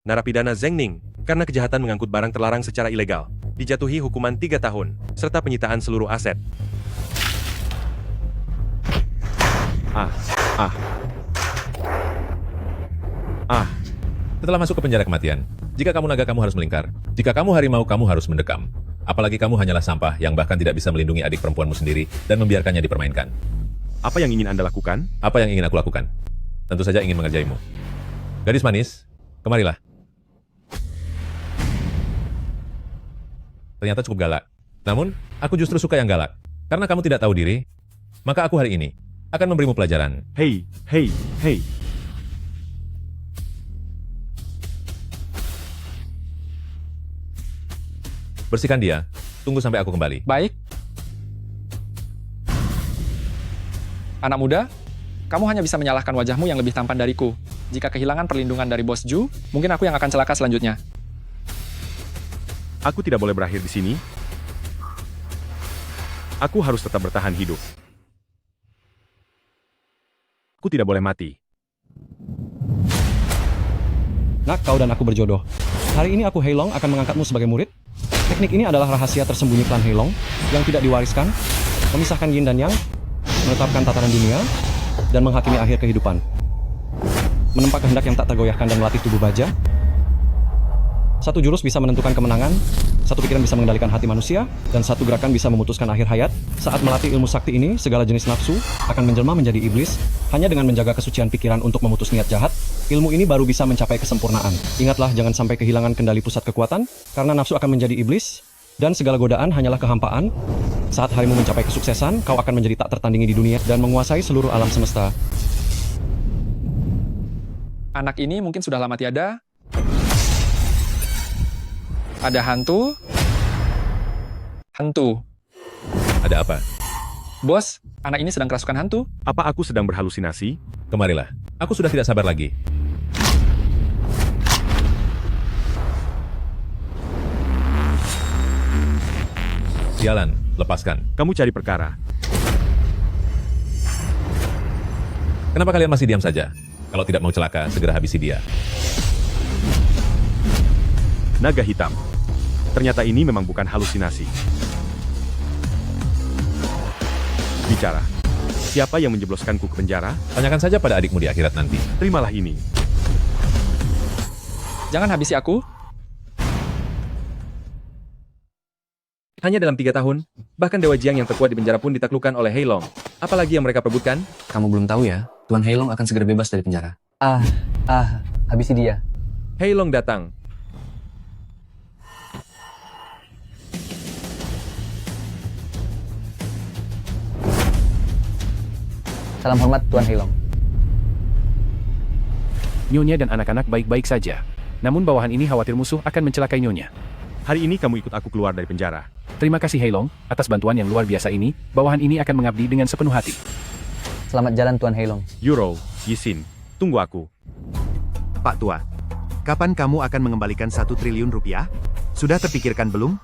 narapidana Zheng Ning, karena kejahatan mengangkut barang terlarang secara ilegal, dijatuhi hukuman 3 tahun, serta penyitaan seluruh aset. Setelah masuk ke penjara kematian, jika kamu naga kamu harus melingkar, jika kamu harimau kamu harus mendekam. Apalagi kamu hanyalah sampah yang bahkan tidak bisa melindungi adik perempuanmu sendiri dan membiarkannya dipermainkan. Apa yang ingin Anda lakukan? Apa yang ingin aku lakukan? Tentu saja ingin mengerjaimu. Gadis manis, kemarilah. Ternyata cukup galak. Namun, aku justru suka yang galak. Karena kamu tidak tahu diri, maka aku hari ini akan memberimu pelajaran. Hei. Bersihkan dia. Tunggu sampai aku kembali. Baik. Anak muda, kamu hanya bisa menyalahkan wajahmu yang lebih tampan dariku. Jika kehilangan perlindungan dari Bos Ju, mungkin aku yang akan celaka selanjutnya. Aku tidak boleh berakhir di sini. Aku harus tetap bertahan hidup. Aku tidak boleh mati. Nak, kau dan aku berjodoh. Hari ini aku Heilong akan mengangkatmu sebagai murid. Teknik ini adalah rahasia tersembunyi klan Heilong yang tidak diwariskan, memisahkan yin dan yang, menetapkan tataran dunia, dan menghakimi akhir kehidupan. Menempa kehendak yang tak tergoyahkan dan melatih tubuh baja. Satu jurus bisa menentukan kemenangan, satu pikiran bisa mengendalikan hati manusia, dan satu gerakan bisa memutuskan akhir hayat. Saat melatih ilmu sakti ini, segala jenis nafsu akan menjelma menjadi iblis. Hanya dengan menjaga kesucian pikiran untuk memutus niat jahat, ilmu ini baru bisa mencapai kesempurnaan. Ingatlah, jangan sampai kehilangan kendali pusat kekuatan, karena nafsu akan menjadi iblis, dan segala godaan hanyalah kehampaan. Saat harimu mencapai kesuksesan, kau akan menjadi tak tertandingi di dunia dan menguasai seluruh alam semesta. Anak ini mungkin sudah lama tiada. Ada hantu. Ada apa? Bos, anak ini sedang kerasukan hantu. Apa aku sedang berhalusinasi? Kemarilah. Aku sudah tidak sabar lagi. Jalan, lepaskan. Kamu cari perkara. Kenapa kalian masih diam saja? Kalau tidak mau celaka, segera habisi dia. Naga hitam. Ternyata ini memang bukan halusinasi. Bicara. Siapa yang menjebloskanku ke penjara? Tanyakan saja pada adikmu di akhirat nanti. Terimalah ini. Jangan habisi aku. Hanya dalam 3 tahun, bahkan Dewa Jiang yang terkuat di penjara pun ditaklukkan oleh Heilong. Apalagi yang mereka perebutkan? Kamu belum tahu ya, Tuan Heilong akan segera bebas dari penjara. Habisi dia. Heilong datang. Salam hormat, Tuan Heilong. Nyonya dan anak-anak baik-baik saja. Namun bawahan ini khawatir musuh akan mencelakai Nyonya. Hari ini kamu ikut aku keluar dari penjara. Terima kasih Heilong, atas bantuan yang luar biasa ini. Bawahan ini akan mengabdi dengan sepenuh hati. Selamat jalan, Tuan Heilong. Euro, Yisin, tunggu aku. Pak Tua, kapan kamu akan mengembalikan 1 triliun rupiah? Sudah terpikirkan belum?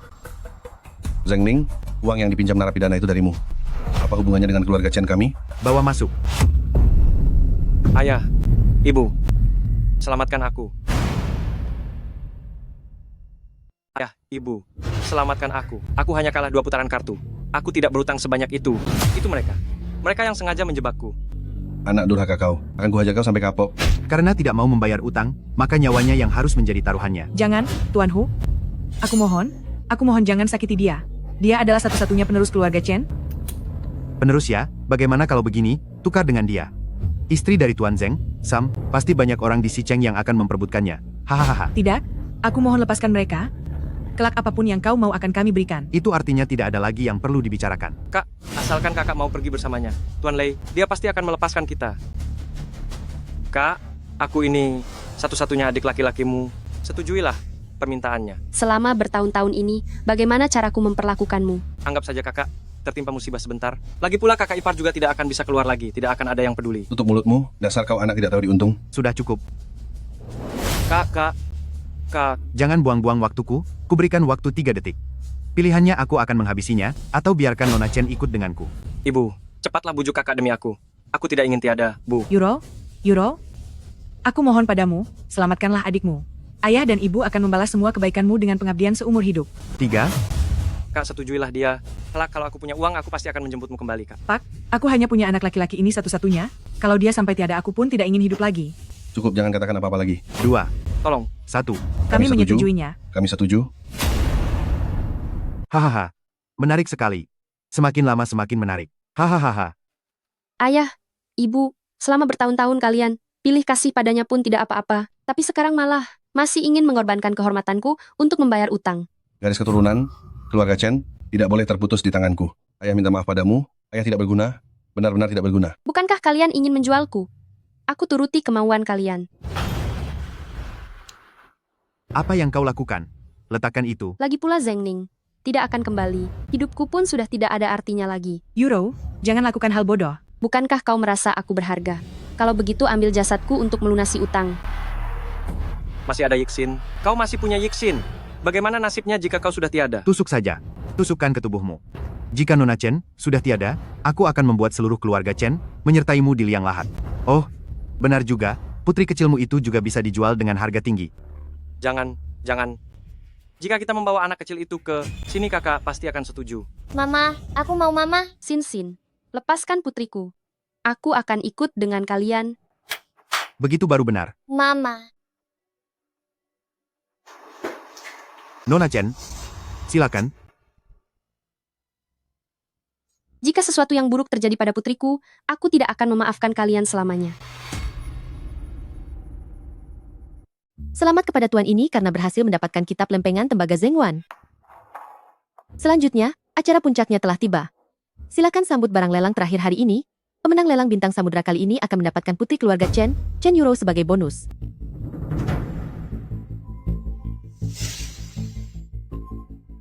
Zheng Ning, uang yang dipinjam narapidana itu darimu. Apa hubungannya dengan keluarga Chen kami? Bawa masuk. Ayah, Ibu, selamatkan aku. Ayah, Ibu, selamatkan aku. Aku hanya kalah 2 putaran kartu. Aku tidak berutang sebanyak itu. Itu mereka. Mereka yang sengaja menjebakku. Anak durhaka kau. Akan kuhajar kau sampai kapok. Karena tidak mau membayar utang, maka nyawanya yang harus menjadi taruhannya. Jangan, Tuan Hu. Aku mohon jangan sakiti dia. Dia adalah satu-satunya penerus keluarga Chen. Penerus ya, bagaimana kalau begini, tukar dengan dia. Istri dari Tuan Zheng, Sam, pasti banyak orang di Xicheng yang akan memperebutkannya. Hahaha. Tidak, aku mohon lepaskan mereka. Kelak apapun yang kau mau akan kami berikan. Itu artinya tidak ada lagi yang perlu dibicarakan. Kak, asalkan kakak mau pergi bersamanya. Tuan Lei, dia pasti akan melepaskan kita. Kak, aku ini satu-satunya adik laki-lakimu. Setujuilah permintaannya. Selama bertahun-tahun ini, bagaimana caraku memperlakukanmu? Anggap saja kakak tertimpa musibah sebentar. Lagi pula kakak ipar juga tidak akan bisa keluar lagi. Tidak akan ada yang peduli. Tutup mulutmu, dasar kau anak tidak tahu diuntung. Sudah cukup. Kak. Jangan buang-buang waktuku, kuberikan waktu 3 detik. Pilihannya aku akan menghabisinya, atau biarkan Nona Chen ikut denganku. Ibu, cepatlah bujuk kakak demi aku. Aku tidak ingin tiada, Bu. Euro, aku mohon padamu, selamatkanlah adikmu. Ayah dan ibu akan membalas semua kebaikanmu dengan pengabdian seumur hidup. 3. Kak, setujuilah dia. Kelak kalau aku punya uang, aku pasti akan menjemputmu kembali, Kak. Pak, aku hanya punya anak laki-laki ini satu-satunya. Kalau dia sampai tiada, aku pun tidak ingin hidup lagi. Cukup, jangan katakan apa-apa lagi. 2. Tolong. 1. Kami setuju. menyetujuinya. Kami setuju. Hahaha. Menarik sekali. Semakin lama semakin menarik. Hahaha. Ayah, ibu, selama bertahun-tahun kalian pilih kasih padanya pun tidak apa-apa, tapi sekarang malah masih ingin mengorbankan kehormatanku untuk membayar utang. Garis keturunan, keluarga Chen, tidak boleh terputus di tanganku. Ayah minta maaf padamu, ayah tidak berguna, benar-benar tidak berguna. Bukankah kalian ingin menjualku? Aku turuti kemauan kalian. Apa yang kau lakukan? Letakkan itu. Lagi pula Zheng Ning tidak akan kembali. Hidupku pun sudah tidak ada artinya lagi. Euro, jangan lakukan hal bodoh. Bukankah kau merasa aku berharga? Kalau begitu ambil jasadku untuk melunasi utang. Masih ada Yixin. Kau masih punya Yixin. Bagaimana nasibnya jika kau sudah tiada? Tusuk saja. Tusukkan ke tubuhmu. Jika Nona Chen sudah tiada, aku akan membuat seluruh keluarga Chen menyertaimu di liang lahat. Oh, benar juga, putri kecilmu itu juga bisa dijual dengan harga tinggi. Jangan. Jika kita membawa anak kecil itu ke sini, kakak pasti akan setuju. Mama, aku mau mama. Sin, lepaskan putriku. Aku akan ikut dengan kalian. Begitu baru benar. Mama. Nona Chen, silakan. Jika sesuatu yang buruk terjadi pada putriku, aku tidak akan memaafkan kalian selamanya. Selamat kepada tuan ini karena berhasil mendapatkan kitab lempengan tembaga Zhengwan. Selanjutnya, acara puncaknya telah tiba. Silakan sambut barang lelang terakhir hari ini. Pemenang lelang bintang samudra kali ini akan mendapatkan putri keluarga Chen Euro sebagai bonus.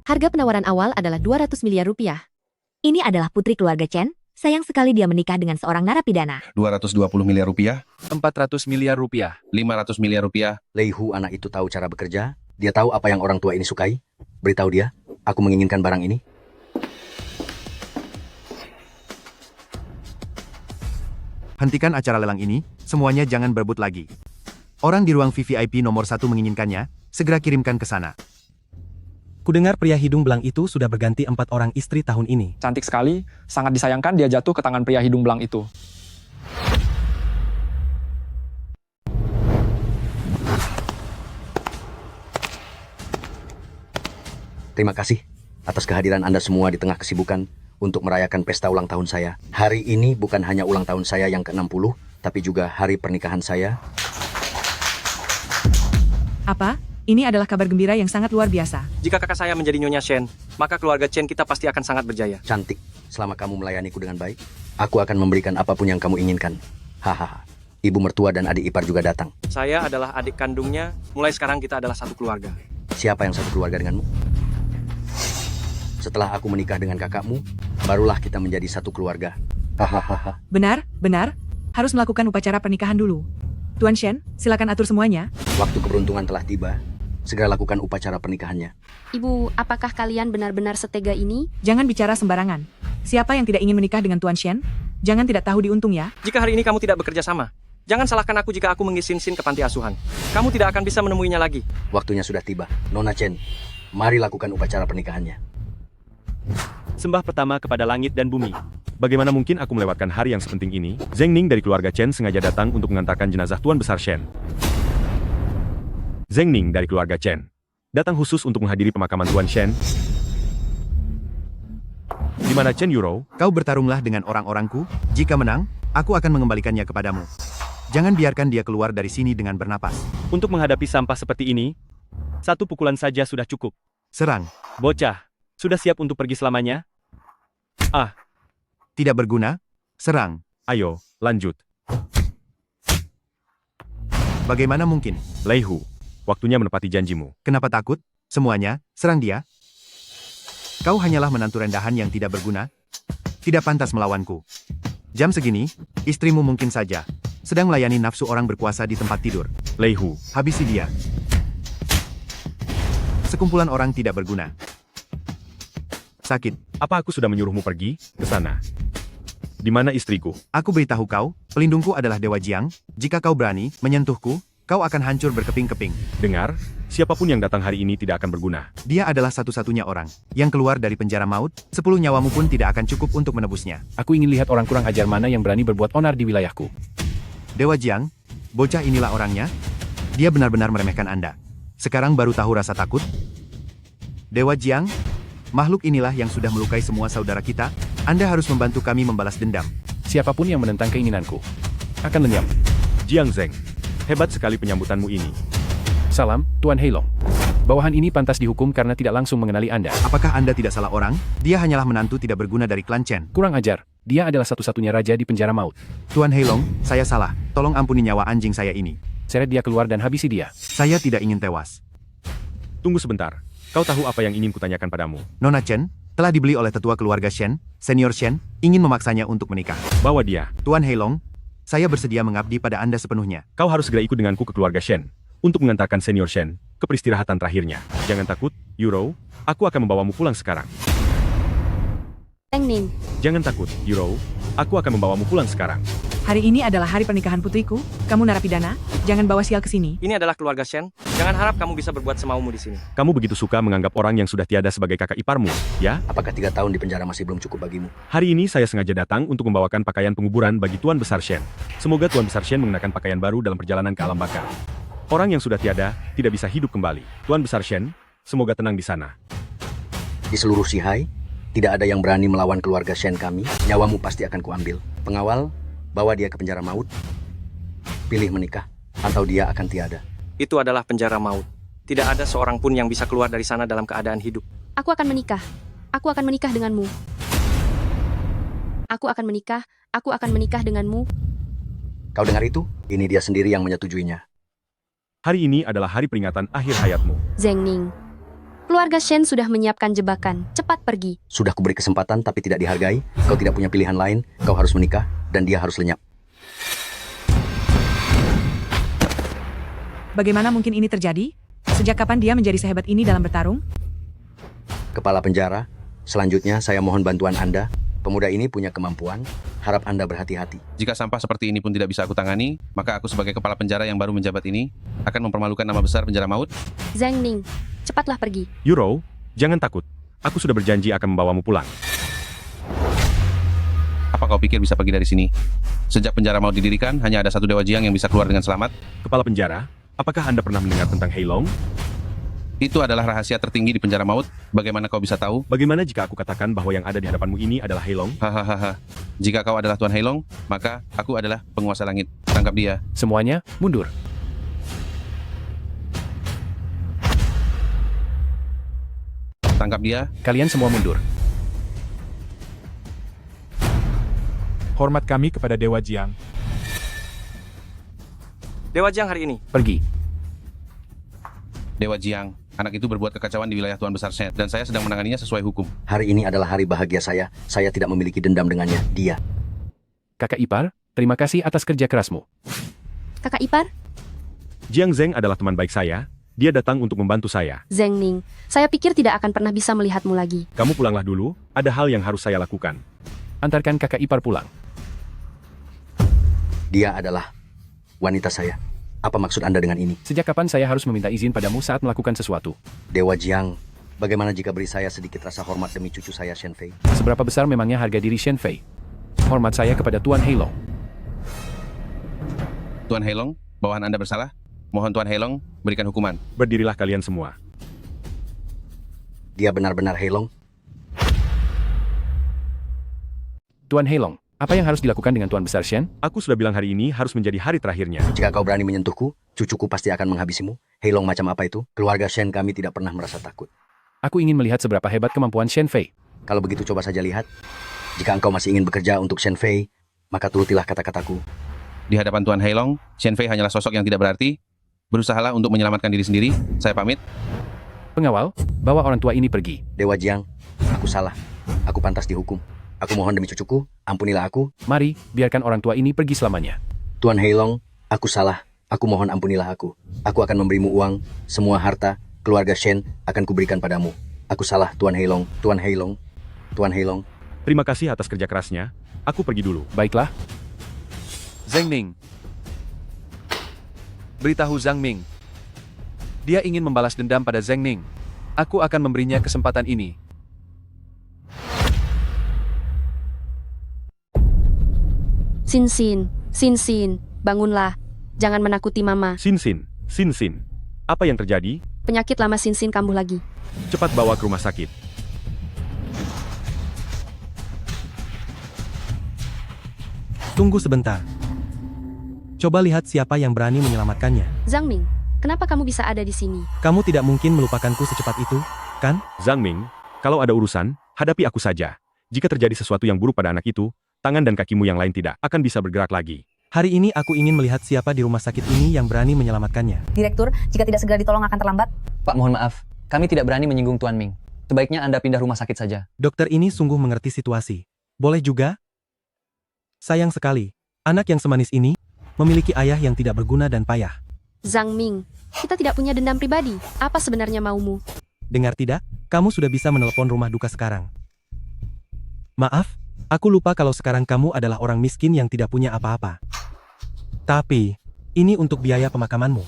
Harga penawaran awal adalah 200 miliar rupiah. Ini adalah putri keluarga Chen. Sayang sekali dia menikah dengan seorang narapidana. 220 miliar rupiah, 400 miliar rupiah. 500 miliar rupiah. Lei Hu anak itu tahu cara bekerja. Dia tahu apa yang orang tua ini sukai. Beritahu dia, aku menginginkan barang ini. Hentikan acara lelang ini, semuanya jangan berebut lagi. Orang di ruang VVIP nomor 1 menginginkannya, segera kirimkan ke sana. Kudengar pria hidung belang itu sudah berganti 4 orang istri tahun ini. Cantik sekali, sangat disayangkan dia jatuh ke tangan pria hidung belang itu. Terima kasih atas kehadiran Anda semua di tengah kesibukan untuk merayakan pesta ulang tahun saya. Hari ini bukan hanya ulang tahun saya yang ke-60, tapi juga hari pernikahan saya. Apa? Ini adalah kabar gembira yang sangat luar biasa. Jika kakak saya menjadi Nyonya Shen, maka keluarga Chen kita pasti akan sangat berjaya. Cantik, selama kamu melayaniku dengan baik, aku akan memberikan apapun yang kamu inginkan. Hahaha. Ibu mertua dan adik ipar juga datang. Saya adalah adik kandungnya, mulai sekarang kita adalah satu keluarga. Siapa yang satu keluarga denganmu? Setelah aku menikah dengan kakakmu, barulah kita menjadi satu keluarga. Hahaha. Benar. Harus melakukan upacara pernikahan dulu. Tuan Shen, silakan atur semuanya. Waktu keberuntungan telah tiba. Segera lakukan upacara pernikahannya. Ibu, apakah kalian benar-benar setega ini? Jangan bicara sembarangan. Siapa yang tidak ingin menikah dengan Tuan Shen? Jangan tidak tahu diuntung ya. Jika hari ini kamu tidak bekerja sama, jangan salahkan aku jika aku mengisi Sin ke panti asuhan. Kamu tidak akan bisa menemuinya lagi. Waktunya sudah tiba. Nona Chen, mari lakukan upacara pernikahannya. Sembah pertama kepada langit dan bumi. Bagaimana mungkin aku melewatkan hari yang sepenting ini? Zheng Ning dari keluarga Chen sengaja datang untuk mengantarkan jenazah Tuan Besar Shen. Zheng Ning dari keluarga Chen datang khusus untuk menghadiri pemakaman Tuan Shen. Di mana Chen Euro? Kau bertarunglah dengan orang-orangku. Jika menang, aku akan mengembalikannya kepadamu. Jangan biarkan dia keluar dari sini dengan bernapas. Untuk menghadapi sampah seperti ini, satu pukulan saja sudah cukup. Serang. Bocah, sudah siap untuk pergi selamanya? Tidak berguna. Serang. Ayo, lanjut. Bagaimana mungkin? Lei Hu, waktunya menepati janjimu. Kenapa takut? Semuanya, serang dia. Kau hanyalah menantu rendahan yang tidak berguna. Tidak pantas melawanku. Jam segini, istrimu mungkin saja sedang melayani nafsu orang berkuasa di tempat tidur. Lei Hu, habisi dia. Sekumpulan orang tidak berguna. Sakit. Apa aku sudah menyuruhmu pergi ke sana? Di mana istriku? Aku beritahu kau, pelindungku adalah Dewa Jiang. Jika kau berani menyentuhku, kau akan hancur berkeping-keping. Dengar, siapapun yang datang hari ini tidak akan berguna. Dia adalah satu-satunya orang yang keluar dari penjara maut, 10 nyawamu pun tidak akan cukup untuk menebusnya. Aku ingin lihat orang kurang ajar mana yang berani berbuat onar di wilayahku. Dewa Jiang, bocah inilah orangnya. Dia benar-benar meremehkan Anda. Sekarang baru tahu rasa takut? Dewa Jiang, makhluk inilah yang sudah melukai semua saudara kita. Anda harus membantu kami membalas dendam. Siapapun yang menentang keinginanku akan lenyap. Jiang Zeng, hebat sekali penyambutanmu ini. Salam, Tuan Heilong. Bawahan ini pantas dihukum karena tidak langsung mengenali Anda. Apakah Anda tidak salah orang? Dia hanyalah menantu tidak berguna dari klan Chen. Kurang ajar. Dia adalah satu-satunya raja di penjara maut. Tuan Heilong, saya salah. Tolong ampuni nyawa anjing saya ini. Seret dia keluar dan habisi dia. Saya tidak ingin tewas. Tunggu sebentar. Kau tahu apa yang ingin kutanyakan padamu? Nona Chen telah dibeli oleh tetua keluarga Shen, Senior Shen, ingin memaksanya untuk menikah. Bawa dia. Tuan Heilong, saya bersedia mengabdi pada Anda sepenuhnya. Kau harus segera ikut denganku ke keluarga Shen untuk mengantarkan Senior Shen ke peristirahatan terakhirnya. Jangan takut, Yuro. Aku akan membawamu pulang sekarang. Zeng Ning. Jangan takut, Yuro. Aku akan membawamu pulang sekarang. Hari ini adalah hari pernikahan putriku. Kamu narapidana, jangan bawa sial ke sini. Ini adalah keluarga Shen. Jangan harap kamu bisa berbuat semaumu di sini. Kamu begitu suka menganggap orang yang sudah tiada sebagai kakak iparmu, ya? Apakah 3 tahun di penjara masih belum cukup bagimu? Hari ini saya sengaja datang untuk membawakan pakaian penguburan bagi Tuan Besar Shen. Semoga Tuan Besar Shen mengenakan pakaian baru dalam perjalanan ke alam baka. Orang yang sudah tiada, tidak bisa hidup kembali. Tuan Besar Shen, semoga tenang di sana. Di seluruh Sihai, tidak ada yang berani melawan keluarga Shen kami. Nyawamu pasti akan kuambil. Pengawal, bawa dia ke penjara maut. Pilih menikah, atau dia akan tiada. Itu adalah penjara maut. Tidak ada seorang pun yang bisa keluar dari sana dalam keadaan hidup. Aku akan menikah. Aku akan menikah denganmu. Aku akan menikah. Aku akan menikah denganmu. Kau dengar itu? Ini dia sendiri yang menyetujuinya. Hari ini adalah hari peringatan akhir hayatmu. Zeng Ning. Keluarga Shen sudah menyiapkan jebakan. Cepat pergi. Sudah kuberi kesempatan tapi tidak dihargai. Kau tidak punya pilihan lain. Kau harus menikah dan dia harus lenyap. Bagaimana mungkin ini terjadi? Sejak kapan dia menjadi sehebat ini dalam bertarung? Kepala penjara, selanjutnya saya mohon bantuan Anda. Pemuda ini punya kemampuan, harap Anda berhati-hati. Jika sampah seperti ini pun tidak bisa aku tangani, maka aku sebagai kepala penjara yang baru menjabat ini akan mempermalukan nama besar penjara maut. Zeng Ning, cepatlah pergi. Yuro, jangan takut. Aku sudah berjanji akan membawamu pulang. Apa kau pikir bisa pergi dari sini? Sejak penjara maut didirikan, hanya ada satu Dewa Jiang yang bisa keluar dengan selamat. Kepala penjara, apakah Anda pernah mendengar tentang Heilong? Itu adalah rahasia tertinggi di penjara maut. Bagaimana kau bisa tahu? Bagaimana jika aku katakan bahwa yang ada di hadapanmu ini adalah Heilong? Hahaha. Jika kau adalah Tuan Heilong, maka aku adalah penguasa langit. Tangkap dia. Semuanya, mundur. Tangkap dia. Kalian semua mundur. Hormat kami kepada Dewa Jiang. Dewa Jiang hari ini. Pergi. Dewa Jiang, anak itu berbuat kekacauan di wilayah Tuan Besar Shen, dan saya sedang menanganinya sesuai hukum. Hari ini adalah hari bahagia saya. Saya tidak memiliki dendam dengannya. Dia. Kakak ipar, terima kasih atas kerja kerasmu. Kakak ipar? Jiang Zeng adalah teman baik saya. Dia datang untuk membantu saya. Zeng Ning, saya pikir tidak akan pernah bisa melihatmu lagi. Kamu pulanglah dulu, ada hal yang harus saya lakukan. Antarkan kakak ipar pulang. Dia adalah wanita saya. Apa maksud Anda dengan ini? Sejak kapan saya harus meminta izin padamu saat melakukan sesuatu? Dewa Jiang, bagaimana jika beri saya sedikit rasa hormat demi cucu saya Shen Fei? Seberapa besar memangnya harga diri Shen Fei? Hormat saya kepada Tuan Heilong. Tuan Heilong, bawahan Anda bersalah. Mohon Tuan Heilong berikan hukuman. Berdirilah kalian semua. Dia benar-benar Heilong? Tuan Heilong, apa yang harus dilakukan dengan Tuan Besar Shen? Aku sudah bilang hari ini harus menjadi hari terakhirnya. Jika kau berani menyentuhku, cucuku pasti akan menghabisimu. Heilong macam apa itu? Keluarga Shen kami tidak pernah merasa takut. Aku ingin melihat seberapa hebat kemampuan Shen Fei. Kalau begitu coba saja lihat. Jika engkau masih ingin bekerja untuk Shen Fei, maka turutilah kata-kataku. Di hadapan Tuan Heilong, Shen Fei hanyalah sosok yang tidak berarti. Berusahalah untuk menyelamatkan diri sendiri. Saya pamit. Pengawal, bawa orang tua ini pergi. Dewa Jiang, aku salah. Aku pantas dihukum. Aku mohon demi cucuku, ampunilah aku. Mari, biarkan orang tua ini pergi selamanya. Tuan Heilong, aku salah. Aku mohon ampunilah aku. Aku akan memberimu uang, semua harta, keluarga Shen akan kuberikan padamu. Aku salah, Tuan Heilong. Tuan Heilong. Tuan Heilong. Terima kasih atas kerja kerasnya. Aku pergi dulu. Baiklah. Zeng Ning. Beritahu Zhang Ming. Dia ingin membalas dendam pada Zheng Ning. Aku akan memberinya kesempatan ini. Sin Sin, bangunlah. Jangan menakuti Mama. Sin. Apa yang terjadi? Penyakit lama Sin kambuh lagi. Cepat bawa ke rumah sakit. Tunggu sebentar. Coba lihat siapa yang berani menyelamatkannya. Zhang Ming, kenapa kamu bisa ada di sini? Kamu tidak mungkin melupakanku secepat itu, kan? Zhang Ming, kalau ada urusan, hadapi aku saja. Jika terjadi sesuatu yang buruk pada anak itu, tangan dan kakimu yang lain tidak akan bisa bergerak lagi. Hari ini aku ingin melihat siapa di rumah sakit ini yang berani menyelamatkannya. Direktur, jika tidak segera ditolong akan terlambat. Pak, mohon maaf. Kami tidak berani menyinggung Tuan Ming. Sebaiknya Anda pindah rumah sakit saja. Dokter ini sungguh mengerti situasi. Boleh juga? Sayang sekali, anak yang semanis ini memiliki ayah yang tidak berguna dan payah. Zhang Ming, kita tidak punya dendam pribadi. Apa sebenarnya maumu? Dengar tidak? Kamu sudah bisa menelepon rumah duka sekarang. Maaf, aku lupa kalau sekarang kamu adalah orang miskin yang tidak punya apa-apa. Tapi, ini untuk biaya pemakamanmu.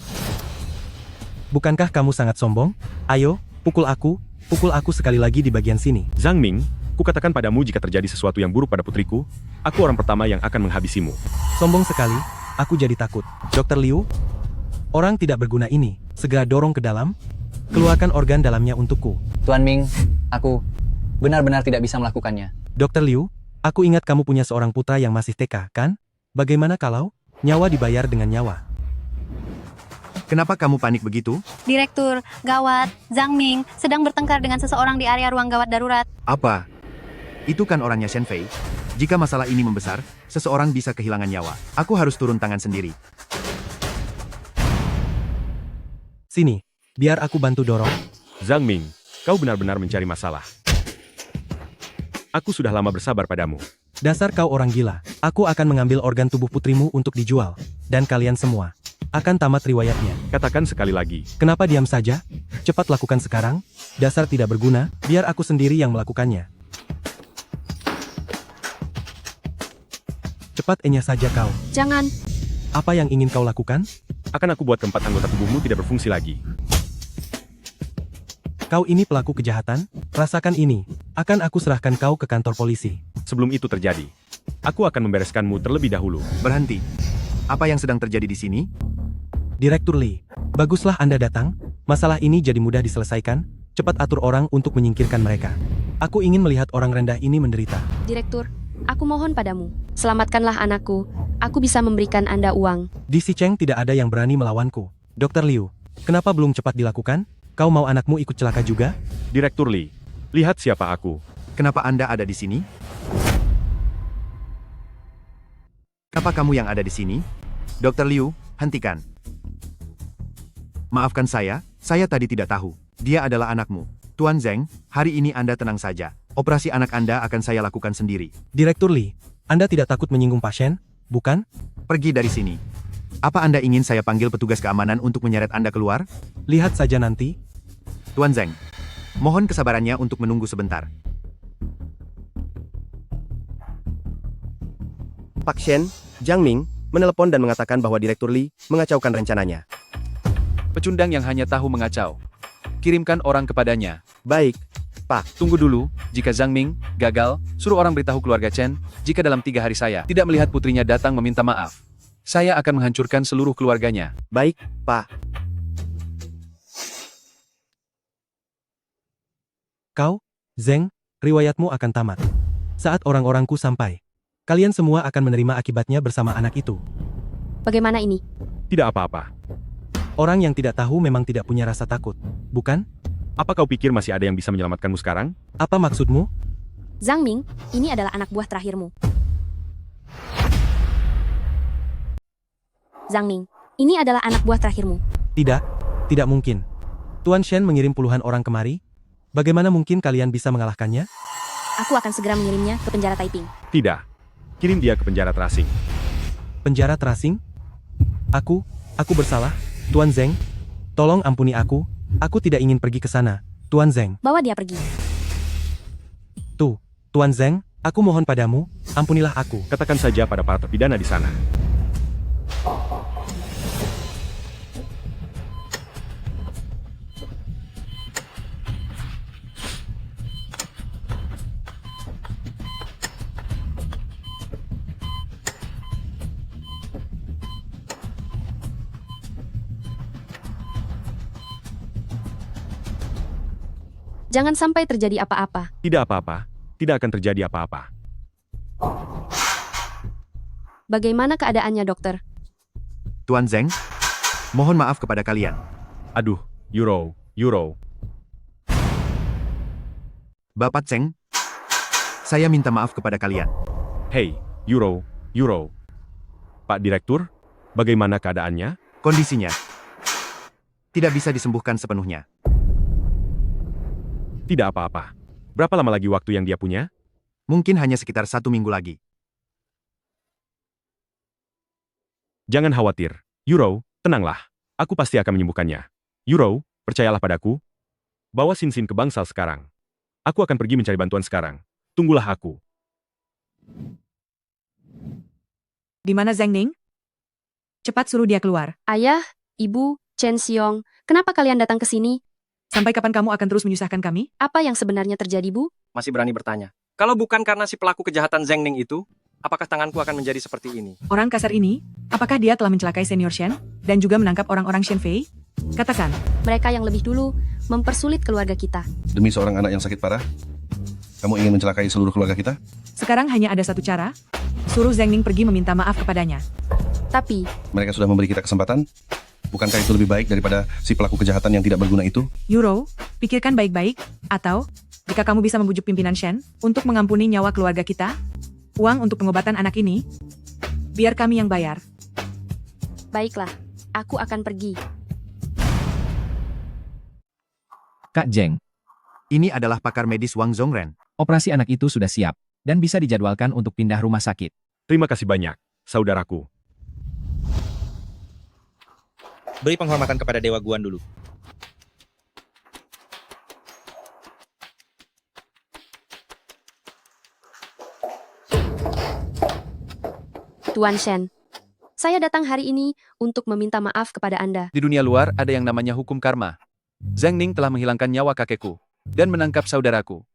Bukankah kamu sangat sombong? Ayo, pukul aku sekali lagi di bagian sini. Zhang Ming, kukatakan padamu jika terjadi sesuatu yang buruk pada putriku, aku orang pertama yang akan menghabisimu. Sombong sekali, aku jadi takut. Dr. Liu, orang tidak berguna ini, segera dorong ke dalam, keluarkan organ dalamnya untukku. Tuan Ming, aku benar-benar tidak bisa melakukannya. Dr. Liu, aku ingat kamu punya seorang putra yang masih TK, kan? Bagaimana kalau nyawa dibayar dengan nyawa? Kenapa kamu panik begitu? Direktur, gawat. Zhang Ming sedang bertengkar dengan seseorang di area ruang gawat darurat. Apa? Itu kan orangnya Shen Fei. Jika masalah ini membesar, seseorang bisa kehilangan nyawa. Aku harus turun tangan sendiri. Sini, biar aku bantu dorong. Zhang Ming, kau benar-benar mencari masalah. Aku sudah lama bersabar padamu. Dasar kau orang gila. Aku akan mengambil organ tubuh putrimu untuk dijual. Dan kalian semua akan tamat riwayatnya. Katakan sekali lagi. Kenapa diam saja? Cepat lakukan sekarang. Dasar tidak berguna, biar aku sendiri yang melakukannya. Cepat enya saja kau. Jangan. Apa yang ingin kau lakukan? Akan aku buat keempat anggota tubuhmu tidak berfungsi lagi. Kau ini pelaku kejahatan? Rasakan ini. Akan aku serahkan kau ke kantor polisi. Sebelum itu terjadi, aku akan membereskanmu terlebih dahulu. Berhenti. Apa yang sedang terjadi di sini? Direktur Lee, baguslah Anda datang. Masalah ini jadi mudah diselesaikan. Cepat atur orang untuk menyingkirkan mereka. Aku ingin melihat orang rendah ini menderita. Direktur, aku mohon padamu, selamatkanlah anakku. Aku bisa memberikan Anda uang. Di Sicheng tidak ada yang berani melawanku. Dr. Liu, kenapa belum cepat dilakukan? Kau mau anakmu ikut celaka juga? Direktur Lee, lihat siapa aku. Kenapa Anda ada di sini? Kenapa kamu yang ada di sini? Dr. Liu, hentikan. Maafkan saya tadi tidak tahu. Dia adalah anakmu. Tuan Zheng, hari ini Anda tenang saja. Operasi anak Anda akan saya lakukan sendiri. Direktur Lee, Anda tidak takut menyinggung pasien, bukan? Pergi dari sini. Apa Anda ingin saya panggil petugas keamanan untuk menyeret Anda keluar? Lihat saja nanti. Tuan Zheng, mohon kesabarannya untuk menunggu sebentar. Pak Shen, Zhang Ming, menelepon dan mengatakan bahwa Direktur Lee mengacaukan rencananya. Pecundang yang hanya tahu mengacau. Kirimkan orang kepadanya. Baik, Pak. Tunggu dulu, jika Zhang Ming gagal, suruh orang beritahu keluarga Chen, jika dalam 3 hari saya tidak melihat putrinya datang meminta maaf. Saya akan menghancurkan seluruh keluarganya. Baik, Pak. Kau, Zheng, riwayatmu akan tamat. Saat orang-orangku sampai, kalian semua akan menerima akibatnya bersama anak itu. Bagaimana ini? Tidak apa-apa. Orang yang tidak tahu memang tidak punya rasa takut, bukan? Apa kau pikir masih ada yang bisa menyelamatkanmu sekarang? Apa maksudmu? Zhang Ming, ini adalah anak buah terakhirmu. Zhang Ming, ini adalah anak buah terakhirmu. Tidak mungkin. Tuan Shen mengirim puluhan orang kemari. Bagaimana mungkin kalian bisa mengalahkannya? Aku akan segera mengirimnya ke penjara Taiping. Tidak. Kirim dia ke penjara terasing. Penjara terasing? Aku bersalah. Tuan Zheng, tolong ampuni aku. Aku tidak ingin pergi ke sana. Tuan Zheng. Bawa dia pergi. Tuan Zheng, aku mohon padamu, ampunilah aku. Katakan saja pada para terpidana di sana. Jangan sampai terjadi apa-apa. Tidak apa-apa. Tidak akan terjadi apa-apa. Bagaimana keadaannya, dokter? Tuan Zeng, mohon maaf kepada kalian. Aduh, Euro. Bapak Zeng, saya minta maaf kepada kalian. Hey, Euro. Pak Direktur, bagaimana keadaannya? Kondisinya tidak bisa disembuhkan sepenuhnya. Tidak apa-apa. Berapa lama lagi waktu yang dia punya? Mungkin hanya sekitar 1 minggu lagi. Jangan khawatir. Euro, tenanglah. Aku pasti akan menyembuhkannya. Euro, percayalah padaku. Bawa Sin ke bangsal sekarang. Aku akan pergi mencari bantuan sekarang. Tunggulah aku. Di mana Zhang Ning? Cepat suruh dia keluar. Ayah, Ibu, Chen Xiong, kenapa kalian datang ke sini? Sampai kapan kamu akan terus menyusahkan kami? Apa yang sebenarnya terjadi, Bu? Masih berani bertanya. Kalau bukan karena si pelaku kejahatan Zhang Ning itu, apakah tanganku akan menjadi seperti ini? Orang kasar ini, apakah dia telah mencelakai senior Shen dan juga menangkap orang-orang Shen Fei? Katakan. Mereka yang lebih dulu mempersulit keluarga kita. Demi seorang anak yang sakit parah, kamu ingin mencelakai seluruh keluarga kita? Sekarang hanya ada satu cara. Suruh Zhang Ning pergi meminta maaf kepadanya. Tapi, Mereka sudah memberi kita kesempatan. Bukankah itu lebih baik daripada si pelaku kejahatan yang tidak berguna itu? Euro, pikirkan baik-baik, atau jika kamu bisa membujuk pimpinan Shen untuk mengampuni nyawa keluarga kita, uang untuk pengobatan anak ini, biar kami yang bayar. baiklah, aku akan pergi. Kak Zeng, Ini adalah pakar medis Wang Zongren. operasi anak itu sudah siap dan bisa dijadwalkan untuk pindah rumah sakit. Terima kasih banyak, saudaraku. Beri penghormatan kepada Dewa Guan dulu. Tuan Shen, saya datang hari ini untuk meminta maaf kepada Anda. Di dunia luar ada yang namanya hukum karma. Zhang Ning telah menghilangkan nyawa kakekku dan menangkap saudaraku.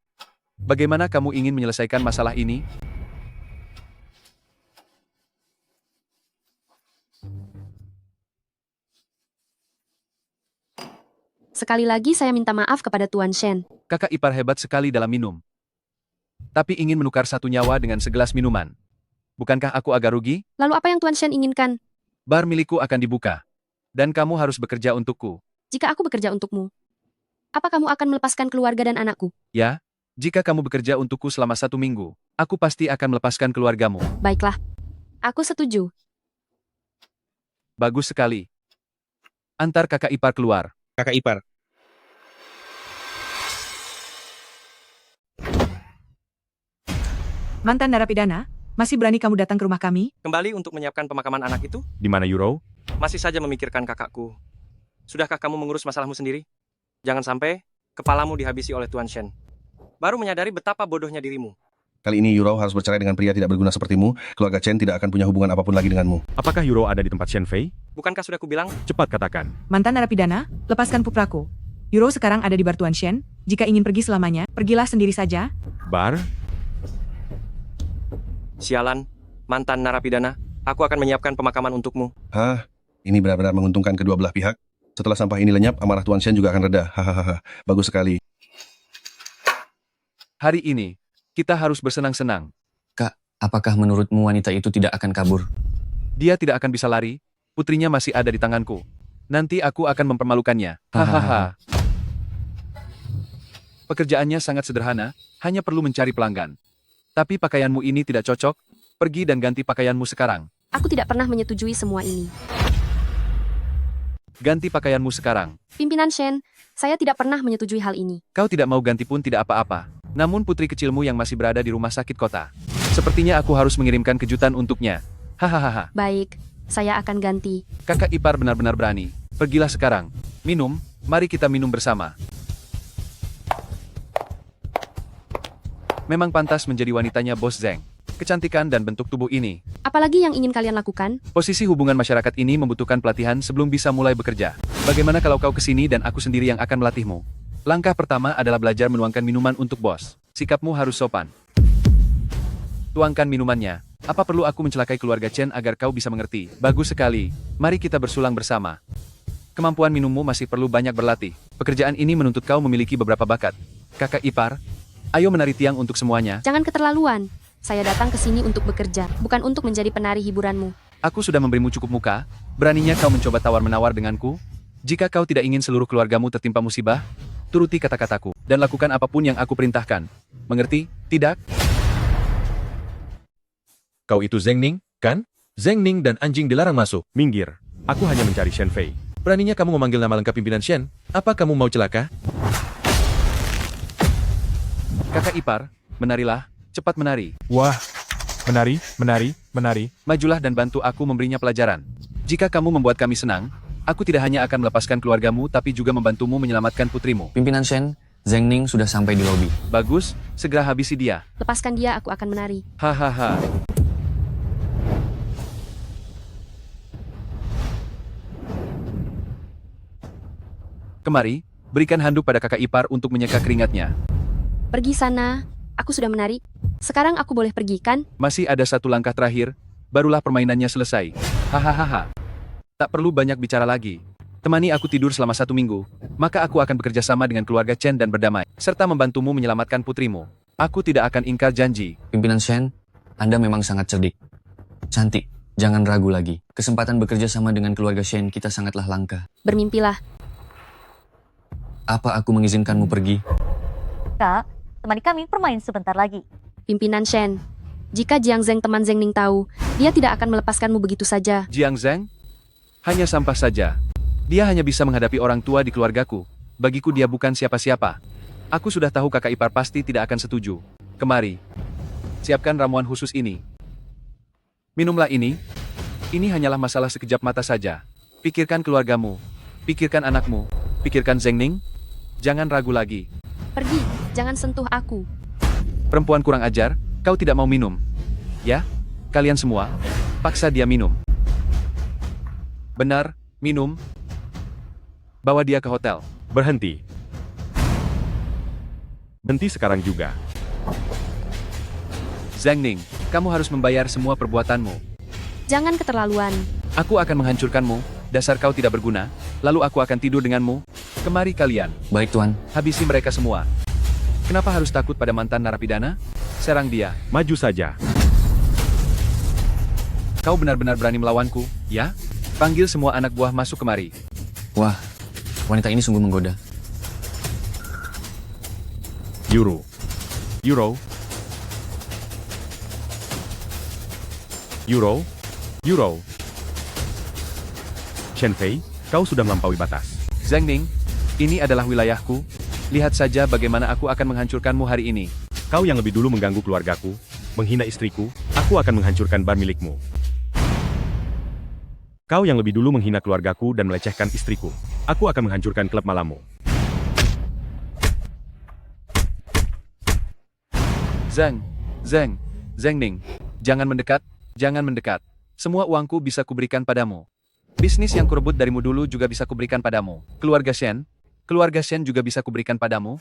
Bagaimana kamu ingin menyelesaikan masalah ini? Sekali lagi saya minta maaf kepada Tuan Shen. Kakak ipar hebat sekali dalam minum. Tapi ingin menukar satu nyawa dengan segelas minuman. Bukankah aku agak rugi? Lalu apa yang Tuan Shen inginkan? Bar milikku akan dibuka. Dan kamu harus bekerja untukku. Jika aku bekerja untukmu, apa kamu akan melepaskan keluarga dan anakku? Ya, jika kamu bekerja untukku selama 1 minggu, aku pasti akan melepaskan keluargamu. Baiklah, aku setuju. Bagus sekali. Antar kakak ipar keluar. Kakak ipar. Mantan narapidana, masih berani kamu datang ke rumah kami? Kembali untuk menyiapkan pemakaman anak itu? Di mana Euro? Masih saja memikirkan kakakku. Sudahkah kamu mengurus masalahmu sendiri? Jangan sampai kepalamu dihabisi oleh Tuan Shen. Baru menyadari betapa bodohnya dirimu. Kali ini Euro harus bercerai dengan pria tidak berguna sepertimu. Keluarga Chen tidak akan punya hubungan apapun lagi denganmu. Apakah Euro ada di tempat Shen Fei? Bukankah sudah kubilang? Cepat katakan. Mantan narapidana, lepaskan putraku. Euro sekarang ada di bar Tuan Shen. Jika ingin pergi selamanya, pergilah sendiri saja. Bar? Sialan, mantan narapidana, aku akan menyiapkan pemakaman untukmu. Hah? Ini benar-benar menguntungkan kedua belah pihak. Setelah sampah ini lenyap, amarah Tuan Shen juga akan reda. Hahaha, bagus sekali. Hari ini, kita harus bersenang-senang. Kak, apakah menurutmu wanita itu tidak akan kabur? Dia tidak akan bisa lari. Putrinya masih ada di tanganku. Nanti aku akan mempermalukannya. Hahaha. Pekerjaannya sangat sederhana, hanya perlu mencari pelanggan. Tapi pakaianmu ini tidak cocok. Pergi dan ganti pakaianmu sekarang. Aku tidak pernah menyetujui semua ini. Ganti pakaianmu sekarang. Pimpinan Shen, saya tidak pernah menyetujui hal ini. Kau tidak mau ganti pun tidak apa-apa. Namun putri kecilmu yang masih berada di rumah sakit kota. Sepertinya aku harus mengirimkan kejutan untuknya. Hahaha. Baik, saya akan ganti. Kakak ipar benar-benar berani. Pergilah sekarang. Minum, mari kita minum bersama. Memang pantas menjadi wanitanya Bos Zeng. Kecantikan dan bentuk tubuh ini. Apalagi yang ingin kalian lakukan? Posisi hubungan masyarakat ini membutuhkan pelatihan sebelum bisa mulai bekerja. Bagaimana kalau kau kesini dan aku sendiri yang akan melatihmu? Langkah pertama adalah belajar menuangkan minuman untuk bos. Sikapmu harus sopan. Tuangkan minumannya. Apa perlu aku mencelakai keluarga Chen agar kau bisa mengerti? Bagus sekali. Mari kita bersulang bersama. Kemampuan minummu masih perlu banyak berlatih. Pekerjaan ini menuntut kau memiliki beberapa bakat. Kakak ipar, ayo menari tiang untuk semuanya. Jangan keterlaluan. Saya datang ke sini untuk bekerja, bukan untuk menjadi penari hiburanmu. Aku sudah memberimu cukup muka, beraninya kau mencoba tawar-menawar denganku? Jika kau tidak ingin seluruh keluargamu tertimpa musibah, turuti kata-kataku, dan lakukan apapun yang aku perintahkan. Mengerti? Tidak? Kau itu Zheng Ning, kan? Zheng Ning dan anjing dilarang masuk. Minggir. Aku hanya mencari Shen Fei. Beraninya kamu memanggil nama lengkap pimpinan Shen? Apa kamu mau celaka? Kakak ipar, menarilah, cepat menari. Wah, menari, menari, menari. Majulah dan bantu aku memberinya pelajaran. Jika kamu membuat kami senang, aku tidak hanya akan melepaskan keluargamu tapi juga membantumu menyelamatkan putrimu. Pimpinan Shen, Zheng Ning sudah sampai di lobi. Bagus, segera habisi dia. Lepaskan dia, aku akan menari. Hahaha. Kemari, berikan handuk pada kakak ipar untuk menyeka keringatnya. Pergi sana, aku sudah menari. Sekarang aku boleh pergi, kan? Masih ada satu langkah terakhir, barulah permainannya selesai. Hahaha. Tak perlu banyak bicara lagi. Temani aku tidur selama 1 minggu, maka aku akan bekerja sama dengan keluarga Chen dan berdamai, serta membantumu menyelamatkan putrimu. Aku tidak akan ingkar janji. Pimpinan Shen, Anda memang sangat cerdik. Cantik, jangan ragu lagi. Kesempatan bekerja sama dengan keluarga Shen kita sangatlah langka. Bermimpilah. Apa aku mengizinkanmu pergi? Kak, temani kami bermain sebentar lagi. Pimpinan Shen, jika Jiang Zheng teman Zheng Ning tahu, dia tidak akan melepaskanmu begitu saja. Jiang Zheng? Hanya sampah saja. Dia hanya bisa menghadapi orang tua di keluargaku. Bagiku dia bukan siapa-siapa. Aku sudah tahu kakak ipar pasti tidak akan setuju. Kemari. Siapkan ramuan khusus ini. Minumlah ini. Ini hanyalah masalah sekejap mata saja. Pikirkan keluargamu. Pikirkan anakmu. Pikirkan Zheng Ning. Jangan ragu lagi. Pergi, jangan sentuh aku. Perempuan kurang ajar, kau tidak mau minum. Ya? Kalian semua, paksa dia minum. Benar, minum. Bawa dia ke hotel. Berhenti. Berhenti sekarang juga. Zheng Ning, kamu harus membayar semua perbuatanmu. Jangan keterlaluan. Aku akan menghancurkanmu, dasar kau tidak berguna, lalu aku akan tidur denganmu. Kemari kalian. Baik, Tuan. Habisi mereka semua. Kenapa harus takut pada mantan narapidana? Serang dia. Maju saja. Kau benar-benar berani melawanku, ya? Panggil semua anak buah masuk kemari. Wah, wanita ini sungguh menggoda. Euro. Euro. Euro. Euro. Shen Fei, kau sudah melampaui batas. Zheng Ning, ini adalah wilayahku. Lihat saja bagaimana aku akan menghancurkanmu hari ini. Kau yang lebih dulu mengganggu keluargaku, menghina istriku, aku akan menghancurkan bar milikmu. Kau yang lebih dulu menghina keluargaku dan melecehkan istriku, aku akan menghancurkan klub malammu. Zheng Ning, jangan mendekat, jangan mendekat. Semua uangku bisa kuberikan padamu. Bisnis yang kurebut darimu dulu juga bisa kuberikan padamu. Keluarga Shen juga bisa kuberikan padamu.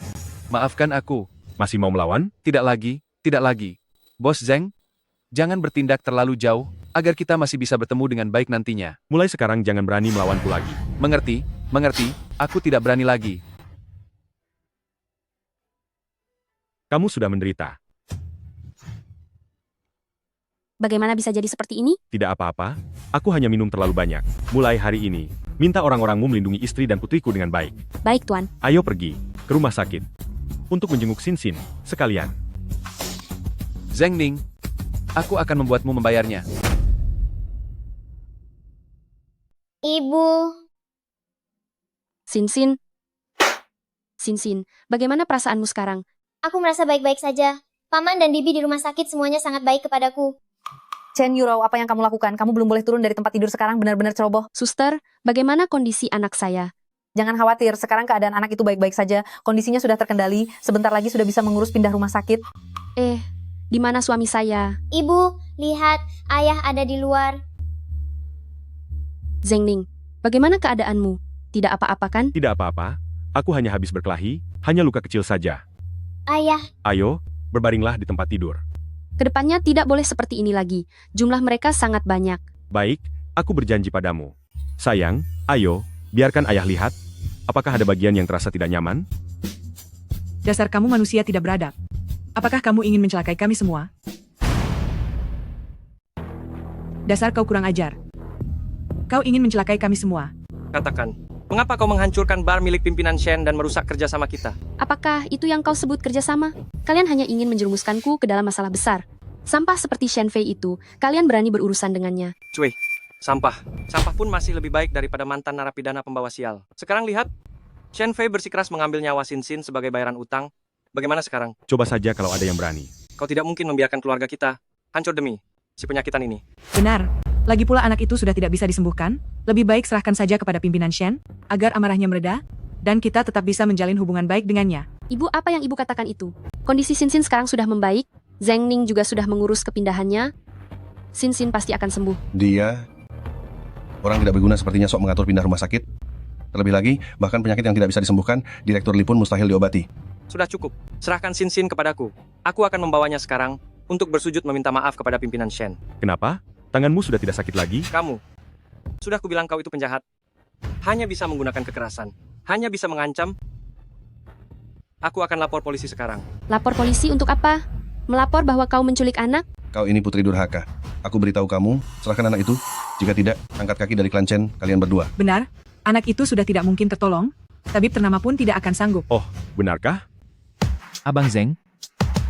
Maafkan aku. Masih mau melawan? Tidak lagi, tidak lagi. Bos Zheng, jangan bertindak terlalu jauh, agar kita masih bisa bertemu dengan baik nantinya. Mulai sekarang jangan berani melawanku lagi. Mengerti, mengerti, aku tidak berani lagi. Kamu sudah menderita. Bagaimana bisa jadi seperti ini? Tidak apa-apa, aku hanya minum terlalu banyak. Mulai hari ini, minta orang-orangmu melindungi istri dan putriku dengan baik. Baik, Tuan. Ayo pergi ke rumah sakit untuk menjenguk Xin Xin sekalian. Zheng Ning, aku akan membuatmu membayarnya. Ibu. Xin Xin, bagaimana perasaanmu sekarang? Aku merasa baik-baik saja. Paman dan bibi di rumah sakit semuanya sangat baik kepadaku. Chen Yuro, apa yang kamu lakukan? Kamu belum boleh turun dari tempat tidur sekarang, benar-benar ceroboh. Suster, bagaimana kondisi anak saya? Jangan khawatir, sekarang keadaan anak itu baik-baik saja. Kondisinya sudah terkendali, sebentar lagi sudah bisa mengurus pindah rumah sakit. Di mana suami saya? Ibu, lihat, ayah ada di luar. Zheng Ning, bagaimana keadaanmu? Tidak apa-apa kan? Tidak apa-apa, aku hanya habis berkelahi, hanya luka kecil saja. Ayah. Ayo, berbaringlah di tempat tidur. Kedepannya tidak boleh seperti ini lagi. Jumlah mereka sangat banyak. Baik, aku berjanji padamu. Sayang, ayo, biarkan ayah lihat. Apakah ada bagian yang terasa tidak nyaman? Dasar kamu manusia tidak beradab. Apakah kamu ingin mencelakai kami semua? Dasar kau kurang ajar. Kau ingin mencelakai kami semua. Katakan, mengapa kau menghancurkan bar milik pimpinan Shen dan merusak kerjasama kita? Apakah itu yang kau sebut kerjasama? Kalian hanya ingin menjerumuskanku ke dalam masalah besar. Sampah seperti Shen Fei itu, kalian berani berurusan dengannya. Cuy, sampah. Sampah pun masih lebih baik daripada mantan narapidana pembawa sial. Sekarang lihat, Shen Fei bersikeras mengambil nyawa Xin Xin sebagai bayaran utang. Bagaimana sekarang? Coba saja kalau ada yang berani. Kau tidak mungkin membiarkan keluarga kita hancur demi si penyakitan ini. Benar. Lagi pula anak itu sudah tidak bisa disembuhkan. Lebih baik serahkan saja kepada pimpinan Shen, agar amarahnya mereda, dan kita tetap bisa menjalin hubungan baik dengannya. Ibu, apa yang ibu katakan itu? Kondisi Xin Xin sekarang sudah membaik, Zheng Ning juga sudah mengurus kepindahannya. Xin Xin pasti akan sembuh. Dia orang tidak berguna sepertinya sok mengatur pindah rumah sakit. Terlebih lagi, bahkan penyakit yang tidak bisa disembuhkan, Direktur Li pun mustahil diobati. Sudah cukup. Serahkan Xin Xin kepadaku. Aku akan membawanya sekarang untuk bersujud meminta maaf kepada pimpinan Shen. Kenapa? Tanganmu sudah tidak sakit lagi? Kamu. Sudah kubilang kau itu penjahat. Hanya bisa menggunakan kekerasan. Hanya bisa mengancam. Aku akan lapor polisi sekarang. Lapor polisi untuk apa? Melapor bahwa kau menculik anak? Kau ini putri durhaka. Aku beritahu kamu, serahkan anak itu. Jika tidak, angkat kaki dari klan Chen, kalian berdua. Benar, anak itu sudah tidak mungkin tertolong. Tabib ternama pun tidak akan sanggup. Oh, benarkah? Abang Zeng,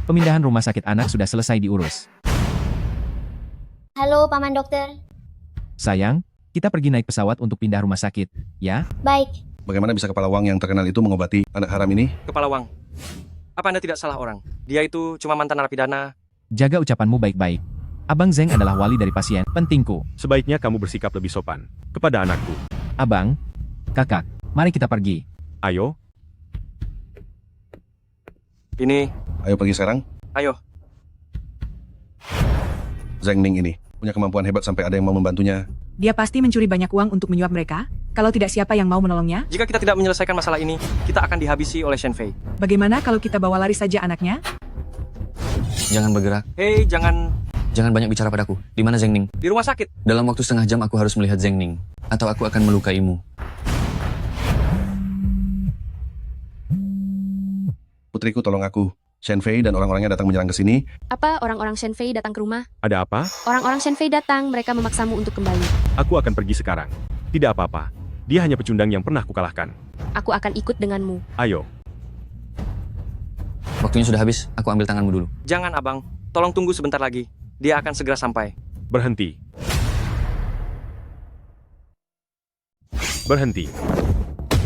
pemindahan rumah sakit anak sudah selesai diurus. Halo, Paman Dokter. Sayang, kita pergi naik pesawat untuk pindah rumah sakit, ya? Baik. Bagaimana bisa kepala Wang yang terkenal itu mengobati anak haram ini? Kepala Wang. Apa Anda tidak salah orang? Dia itu cuma mantan narapidana. Jaga ucapanmu baik-baik. Abang Zeng adalah wali dari pasien pentingku. Sebaiknya kamu bersikap lebih sopan kepada anakku. Abang, kakak, mari kita pergi. Ayo. Ini. Ayo pergi sekarang. Ayo. Zheng Ning ini punya kemampuan hebat sampai ada yang mau membantunya. Dia pasti mencuri banyak uang untuk menyuap mereka. Kalau tidak, siapa yang mau menolongnya? Jika kita tidak menyelesaikan masalah ini, kita akan dihabisi oleh Shen Fei. Bagaimana kalau kita bawa lari saja anaknya? Jangan bergerak. Hei, jangan banyak bicara padaku. Di mana Zheng Ning? Di rumah sakit. Dalam waktu setengah jam aku harus melihat Zheng Ning. Atau aku akan melukaimu. Putriku, tolong aku. Shen Fei dan orang-orangnya datang menyerang ke sini. Apa orang-orang Shen Fei datang ke rumah? Ada apa? Orang-orang Shen Fei datang, mereka memaksamu untuk kembali. Aku akan pergi sekarang. Tidak apa-apa. Dia hanya pecundang yang pernah kukalahkan. Aku akan ikut denganmu. Ayo. Waktunya sudah habis, aku ambil tanganmu dulu. Jangan, Abang. Tolong tunggu sebentar lagi. Dia akan segera sampai. Berhenti. Berhenti.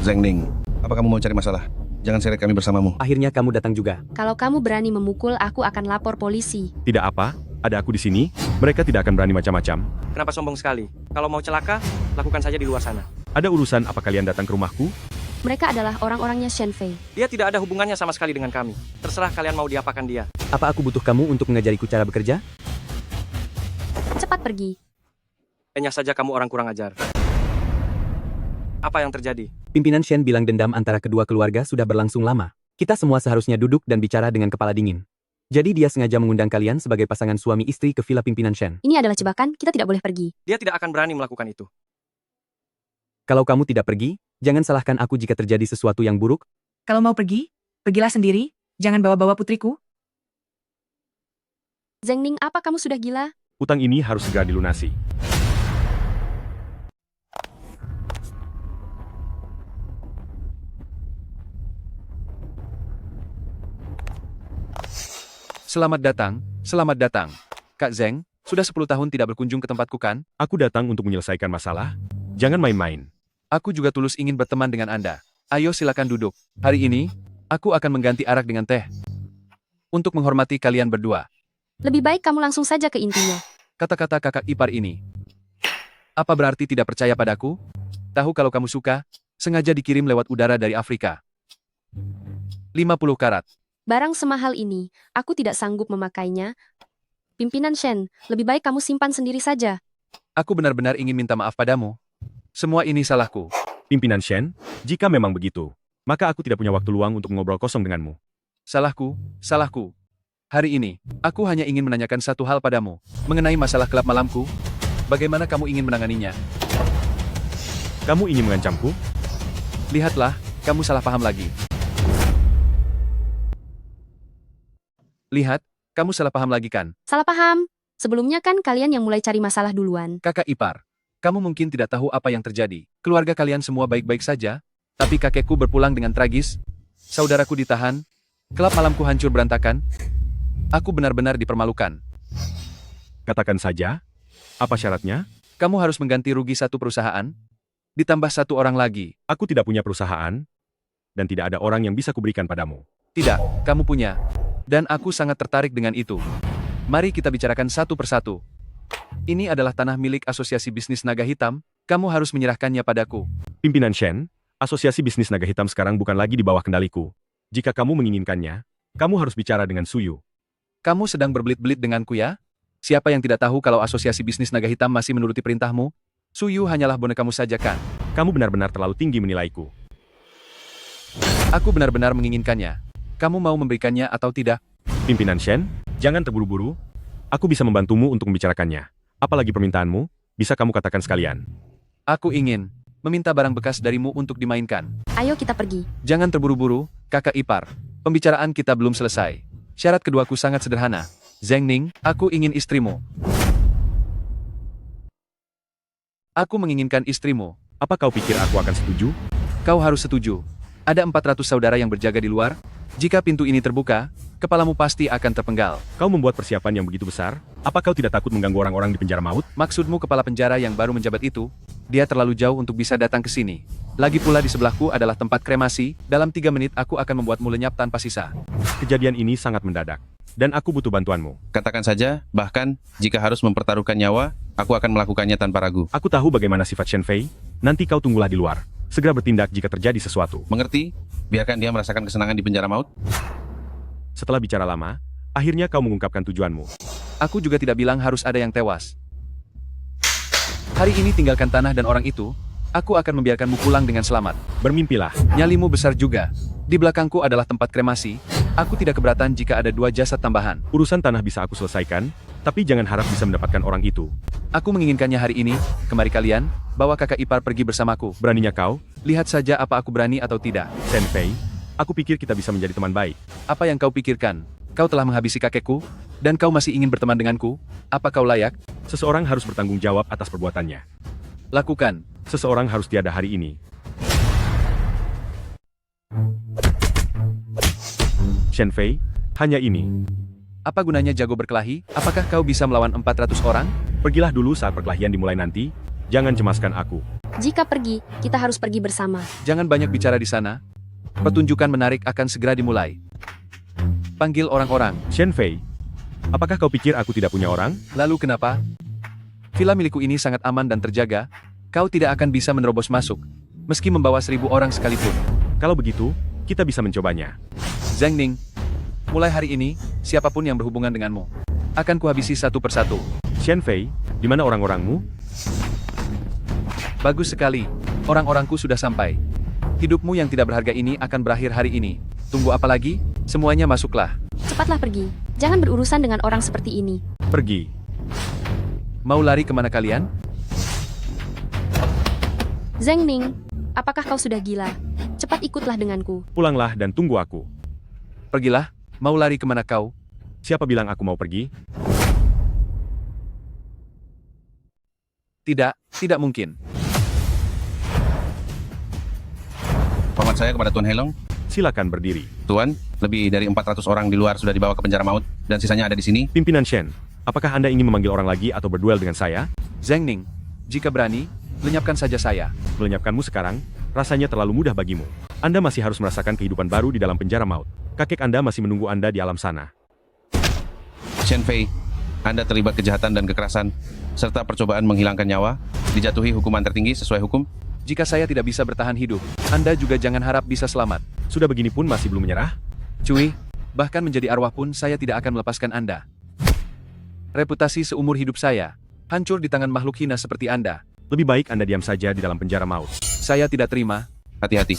Zheng Ning, apa kamu mau cari masalah? Jangan seret kami bersamamu. Akhirnya kamu datang juga. Kalau kamu berani memukul, aku akan lapor polisi. Tidak apa, ada aku di sini. Mereka tidak akan berani macam-macam. Kenapa sombong sekali? Kalau mau celaka, lakukan saja di luar sana. Ada urusan apa kalian datang ke rumahku? Mereka adalah orang-orangnya Shen Fei. Dia tidak ada hubungannya sama sekali dengan kami. Terserah kalian mau diapakan dia. Apa aku butuh kamu untuk mengajariku cara bekerja? Cepat pergi. Hanya saja kamu orang kurang ajar. Apa yang terjadi? Pimpinan Shen bilang dendam antara kedua keluarga sudah berlangsung lama. Kita semua seharusnya duduk dan bicara dengan kepala dingin. Jadi dia sengaja mengundang kalian sebagai pasangan suami istri ke villa pimpinan Shen. Ini adalah jebakan, kita tidak boleh pergi. Dia tidak akan berani melakukan itu. Kalau kamu tidak pergi, jangan salahkan aku jika terjadi sesuatu yang buruk. Kalau mau pergi, pergilah sendiri. Jangan bawa-bawa putriku. Zheng Ning, apa kamu sudah gila? Utang ini harus segera dilunasi. Selamat datang. Kak Zheng, sudah 10 tahun tidak berkunjung ke tempatku kan? Aku datang untuk menyelesaikan masalah. Jangan main-main. Aku juga tulus ingin berteman dengan Anda. Ayo silakan duduk. Hari ini, aku akan mengganti arak dengan teh. Untuk menghormati kalian berdua. Lebih baik kamu langsung saja ke intinya. Kata-kata kakak ipar ini. Apa berarti tidak percaya padaku? Tahu kalau kamu suka, sengaja dikirim lewat udara dari Afrika. 50 karat. Barang semahal ini, aku tidak sanggup memakainya. Pimpinan Shen, lebih baik kamu simpan sendiri saja. Aku benar-benar ingin minta maaf padamu. Semua ini salahku. Pimpinan Shen, jika memang begitu, maka aku tidak punya waktu luang untuk ngobrol kosong denganmu. Salahku. Hari ini, aku hanya ingin menanyakan satu hal padamu. Mengenai masalah klub malamku, bagaimana kamu ingin menanganinya? Kamu ingin mengancamku? Lihatlah, kamu salah paham lagi. Lihat, kamu salah paham lagi kan? Salah paham. Sebelumnya kan kalian yang mulai cari masalah duluan. Kakak ipar, kamu mungkin tidak tahu apa yang terjadi. Keluarga kalian semua baik-baik saja, tapi kakekku berpulang dengan tragis. Saudaraku ditahan, kelab malamku hancur berantakan. Aku benar-benar dipermalukan. Katakan saja, apa syaratnya? Kamu harus mengganti rugi satu perusahaan, ditambah satu orang lagi. Aku tidak punya perusahaan, dan tidak ada orang yang bisa kuberikan padamu. Tidak, kamu punya. Dan aku sangat tertarik dengan itu. Mari kita bicarakan satu persatu. Ini adalah tanah milik Asosiasi Bisnis Naga Hitam, kamu harus menyerahkannya padaku. Pimpinan Shen, Asosiasi Bisnis Naga Hitam sekarang bukan lagi di bawah kendaliku. Jika kamu menginginkannya, kamu harus bicara dengan Suyu. Kamu sedang berbelit-belit denganku ya? Siapa yang tidak tahu kalau Asosiasi Bisnis Naga Hitam masih menuruti perintahmu? Suyu hanyalah bonekamu saja kan? Kamu benar-benar terlalu tinggi menilaiku. Aku benar-benar menginginkannya. Kamu mau memberikannya atau tidak? Pimpinan Shen, jangan terburu-buru. Aku bisa membantumu untuk membicarakannya. Apalagi permintaanmu, bisa kamu katakan sekalian. Aku ingin meminta barang bekas darimu untuk dimainkan. Ayo kita pergi. Jangan terburu-buru, kakak ipar. Pembicaraan kita belum selesai. Syarat keduaku sangat sederhana. Zheng Ning, aku ingin istrimu. Aku menginginkan istrimu. Apa kau pikir aku akan setuju? Kau harus setuju. Ada 400 saudara yang berjaga di luar. Jika pintu ini terbuka, kepalamu pasti akan terpenggal. Kau membuat persiapan yang begitu besar? Apa kau tidak takut mengganggu orang-orang di penjara maut? Maksudmu kepala penjara yang baru menjabat itu? Dia terlalu jauh untuk bisa datang ke sini. Lagi pula di sebelahku adalah tempat kremasi. Dalam 3 menit aku akan membuatmu lenyap tanpa sisa. Kejadian ini sangat mendadak. Dan aku butuh bantuanmu. Katakan saja, bahkan jika harus mempertaruhkan nyawa, aku akan melakukannya tanpa ragu. Aku tahu bagaimana sifat Shen Fei. Nanti kau tunggulah di luar. Segera bertindak jika terjadi sesuatu. Mengerti? Biarkan dia merasakan kesenangan di penjara maut. Setelah bicara lama, akhirnya kau mengungkapkan tujuanmu. Aku juga tidak bilang harus ada yang tewas. Hari ini tinggalkan tanah dan orang itu. Aku akan membiarkanmu pulang dengan selamat. Bermimpilah. Nyalimu besar juga. Di belakangku adalah tempat kremasi. Aku tidak keberatan jika ada 2 jasad tambahan. Urusan tanah bisa aku selesaikan, tapi jangan harap bisa mendapatkan orang itu. Aku menginginkannya hari ini. Kemari kalian, bawa kakak ipar pergi bersamaku. Beraninya kau? Lihat saja apa aku berani atau tidak. Shen Fei, aku pikir kita bisa menjadi teman baik. Apa yang kau pikirkan? Kau telah menghabisi kakekku, dan kau masih ingin berteman denganku? Apa kau layak? Seseorang harus bertanggung jawab atas perbuatannya. Lakukan. Seseorang harus tiada hari ini. Shen Fei, hanya ini. Apa gunanya jago berkelahi? Apakah kau bisa melawan 400 orang? Pergilah dulu saat perkelahian dimulai nanti. Jangan cemaskan aku. Jika pergi, kita harus pergi bersama. Jangan banyak bicara di sana. Pertunjukan menarik akan segera dimulai. Panggil orang-orang. Shen Fei, apakah kau pikir aku tidak punya orang? Lalu kenapa? Villa milikku ini sangat aman dan terjaga. Kau tidak akan bisa menerobos masuk, meski membawa 1000 orang sekalipun. Kalau begitu, kita bisa mencobanya. Zheng Ning, mulai hari ini, siapapun yang berhubungan denganmu, akan kuhabisi satu persatu. Shen Fei, di mana orang-orangmu? Bagus sekali, orang-orangku sudah sampai. Hidupmu yang tidak berharga ini akan berakhir hari ini. Tunggu apa lagi? Semuanya masuklah. Cepatlah pergi. Jangan berurusan dengan orang seperti ini. Pergi. Mau lari kemana kalian? Zheng Ning, apakah kau sudah gila? Cepat ikutlah denganku. Pulanglah dan tunggu aku. Pergilah, mau lari kemana kau? Siapa bilang aku mau pergi? Tidak mungkin. Hormat saya kepada Tuan Heilong. Silakan berdiri. Tuan, lebih dari 400 orang di luar sudah dibawa ke penjara maut, dan sisanya ada di sini. Pimpinan Shen, apakah Anda ingin memanggil orang lagi atau berduel dengan saya? Zheng Ning, jika berani, lenyapkan saja saya. Melenyapkanmu sekarang, rasanya terlalu mudah bagimu. Anda masih harus merasakan kehidupan baru di dalam penjara maut. Kakek Anda masih menunggu Anda di alam sana. Shen Fei, Anda terlibat kejahatan dan kekerasan, serta percobaan menghilangkan nyawa, dijatuhi hukuman tertinggi sesuai hukum. Jika saya tidak bisa bertahan hidup, Anda juga jangan harap bisa selamat. Sudah begini pun masih belum menyerah? Cui, bahkan menjadi arwah pun saya tidak akan melepaskan Anda. Reputasi seumur hidup saya hancur di tangan makhluk hina seperti Anda. Lebih baik Anda diam saja di dalam penjara maut. Saya tidak terima. Hati-hati.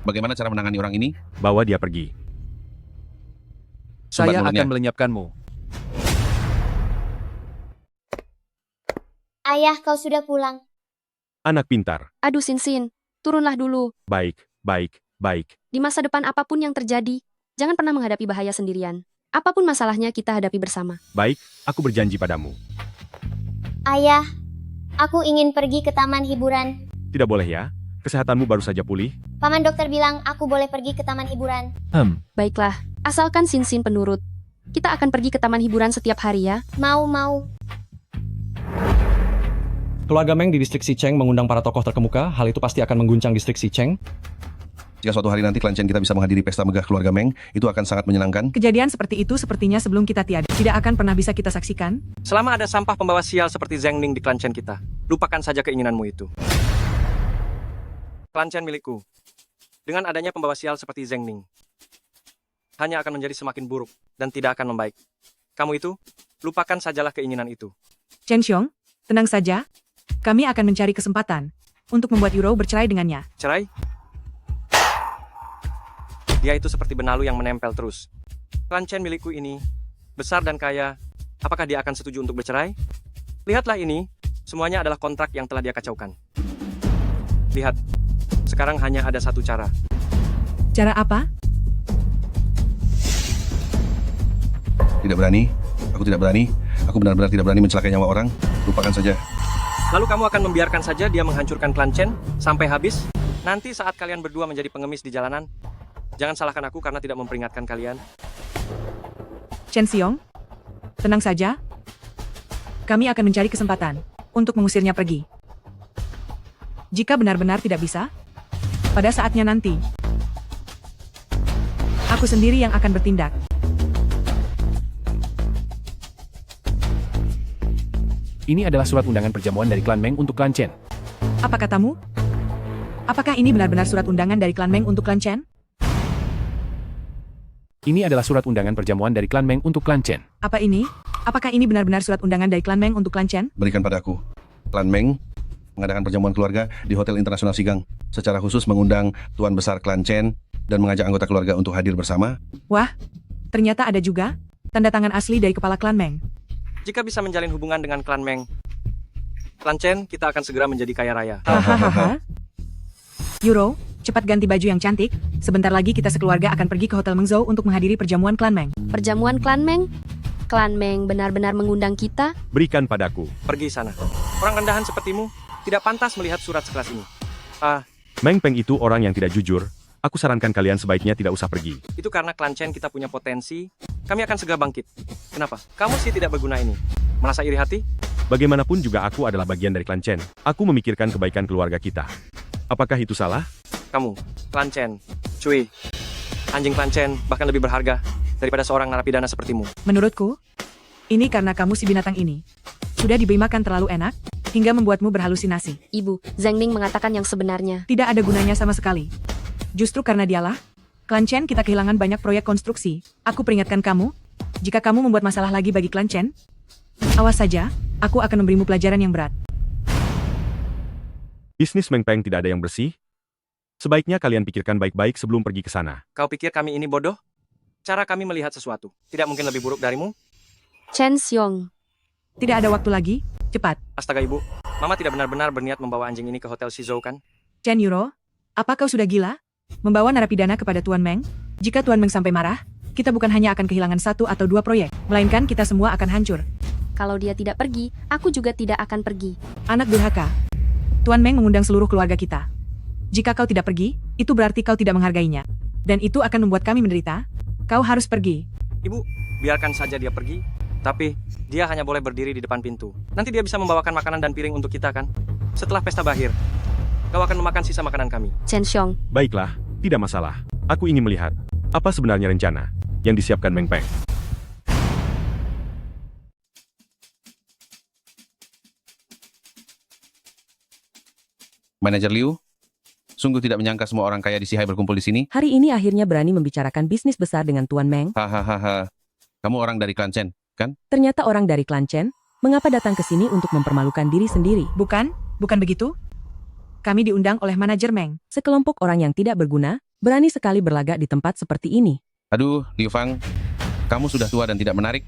Bagaimana cara menangani orang ini? Bawa dia pergi. Saya akan melenyapkanmu. Ayah, kau sudah pulang. Anak pintar. Aduh Sin, turunlah dulu. Baik. Di masa depan apapun yang terjadi, jangan pernah menghadapi bahaya sendirian. Apapun masalahnya kita hadapi bersama. Baik, aku berjanji padamu. Ayah, aku ingin pergi ke taman hiburan. Tidak boleh ya? Kesehatanmu baru saja pulih. Paman dokter bilang aku boleh pergi ke taman hiburan. Baiklah, asalkan Sin penurut. Kita akan pergi ke taman hiburan setiap hari ya. Mau. Keluarga Meng di distrik Xicheng mengundang para tokoh terkemuka, hal itu pasti akan mengguncang distrik Xicheng. Jika suatu hari nanti klan Chen kita bisa menghadiri pesta megah keluarga Meng, itu akan sangat menyenangkan. Kejadian seperti itu sepertinya sebelum kita tiada, tidak akan pernah bisa kita saksikan. Selama ada sampah pembawa sial seperti Zheng Ning di klan Chen kita, lupakan saja keinginanmu itu. Klan Chen milikku. Dengan adanya pembawa sial seperti Zheng Ning, hanya akan menjadi semakin buruk dan tidak akan membaik. Kamu itu, lupakan sajalah keinginan itu. Chen Xiong, tenang saja. Kami akan mencari kesempatan untuk membuat Yuro bercerai dengannya. Cerai? Dia itu seperti benalu yang menempel terus. Klan Chen milikku ini, besar dan kaya. Apakah dia akan setuju untuk bercerai? Lihatlah ini, semuanya adalah kontrak yang telah dia kacaukan. Lihat, sekarang hanya ada satu cara. Cara apa? Tidak berani. Aku tidak berani. Aku benar-benar tidak berani mencelakai nyawa orang. Lupakan saja. Lalu kamu akan membiarkan saja dia menghancurkan klan Chen sampai habis? Nanti saat kalian berdua menjadi pengemis di jalanan, jangan salahkan aku karena tidak memperingatkan kalian. Chen Xiong, tenang saja. Kami akan mencari kesempatan untuk mengusirnya pergi. Jika benar-benar tidak bisa, pada saatnya nanti, aku sendiri yang akan bertindak. Ini adalah surat undangan perjamuan dari klan Meng untuk klan Chen. Apa katamu? Apakah ini benar-benar surat undangan dari klan Meng untuk klan Chen? Ini adalah surat undangan perjamuan dari klan Meng untuk klan Chen. Apa ini? Apakah ini benar-benar surat undangan dari klan Meng untuk klan Chen? Berikan padaku. Klan Meng mengadakan perjamuan keluarga di Hotel Internasional Sigang. Secara khusus mengundang Tuan Besar klan Chen dan mengajak anggota keluarga untuk hadir bersama. Wah, ternyata ada juga tanda tangan asli dari kepala klan Meng. Jika bisa menjalin hubungan dengan klan Meng, klan Chen kita akan segera menjadi kaya raya. Hahaha. Yuro, cepat ganti baju yang cantik. Sebentar lagi kita sekeluarga akan pergi ke Hotel Mengzhou untuk menghadiri perjamuan klan Meng. Perjamuan klan Meng? Klan Meng benar-benar mengundang kita? Berikan padaku. Pergi sana. Orang rendahan sepertimu tidak pantas melihat surat sekelas ini. Meng Peng itu orang yang tidak jujur. Aku sarankan kalian sebaiknya tidak usah pergi. Itu karena klan Chen kita punya potensi. Kami akan segera bangkit. Kenapa? Kamu sih tidak berguna ini. Merasa iri hati? Bagaimanapun juga aku adalah bagian dari klan Chen. Aku memikirkan kebaikan keluarga kita. Apakah itu salah? Kamu, klan Chen, Cui, anjing klan Chen bahkan lebih berharga daripada seorang narapidana sepertimu. Menurutku, ini karena kamu si binatang ini sudah diberi makan terlalu enak hingga membuatmu berhalusinasi. Ibu, Zheng Ning mengatakan yang sebenarnya. Tidak ada gunanya sama sekali. Justru karena dialah, klan Chen kita kehilangan banyak proyek konstruksi. Aku peringatkan kamu, jika kamu membuat masalah lagi bagi klan Chen, awas saja, aku akan memberimu pelajaran yang berat. Bisnis Meng Peng tidak ada yang bersih. Sebaiknya kalian pikirkan baik-baik sebelum pergi ke sana. Kau pikir kami ini bodoh? Cara kami melihat sesuatu tidak mungkin lebih buruk darimu? Chen Xiong. Tidak ada waktu lagi, cepat. Astaga ibu, mama tidak benar-benar berniat membawa anjing ini ke Hotel Shizhou kan? Chen Yuro, apa kau sudah gila? Membawa narapidana kepada Tuan Meng? Jika Tuan Meng sampai marah, kita bukan hanya akan kehilangan 1 atau 2 proyek, melainkan kita semua akan hancur. Kalau dia tidak pergi, aku juga tidak akan pergi. Anak durhaka. Tuan Meng mengundang seluruh keluarga kita. Jika kau tidak pergi, itu berarti kau tidak menghargainya. Dan itu akan membuat kami menderita. Kau harus pergi. Ibu, biarkan saja dia pergi. Tapi, dia hanya boleh berdiri di depan pintu. Nanti dia bisa membawakan makanan dan piring untuk kita kan? Setelah pesta berakhir, kau akan memakan sisa makanan kami. Chen Xiong. Baiklah, tidak masalah. Aku ingin melihat apa sebenarnya rencana yang disiapkan Meng Peng. Manajer Liu, sungguh tidak menyangka semua orang kaya di Sihai berkumpul di sini. Hari ini akhirnya berani membicarakan bisnis besar dengan Tuan Meng. Hahaha. Kamu orang dari klan Chen, kan? Ternyata orang dari klan Chen. Mengapa datang ke sini untuk mempermalukan diri sendiri? Bukan begitu. Kami diundang oleh manajer Meng. Sekelompok orang yang tidak berguna, berani sekali berlagak di tempat seperti ini. Aduh, Liu Fang, kamu sudah tua dan tidak menarik.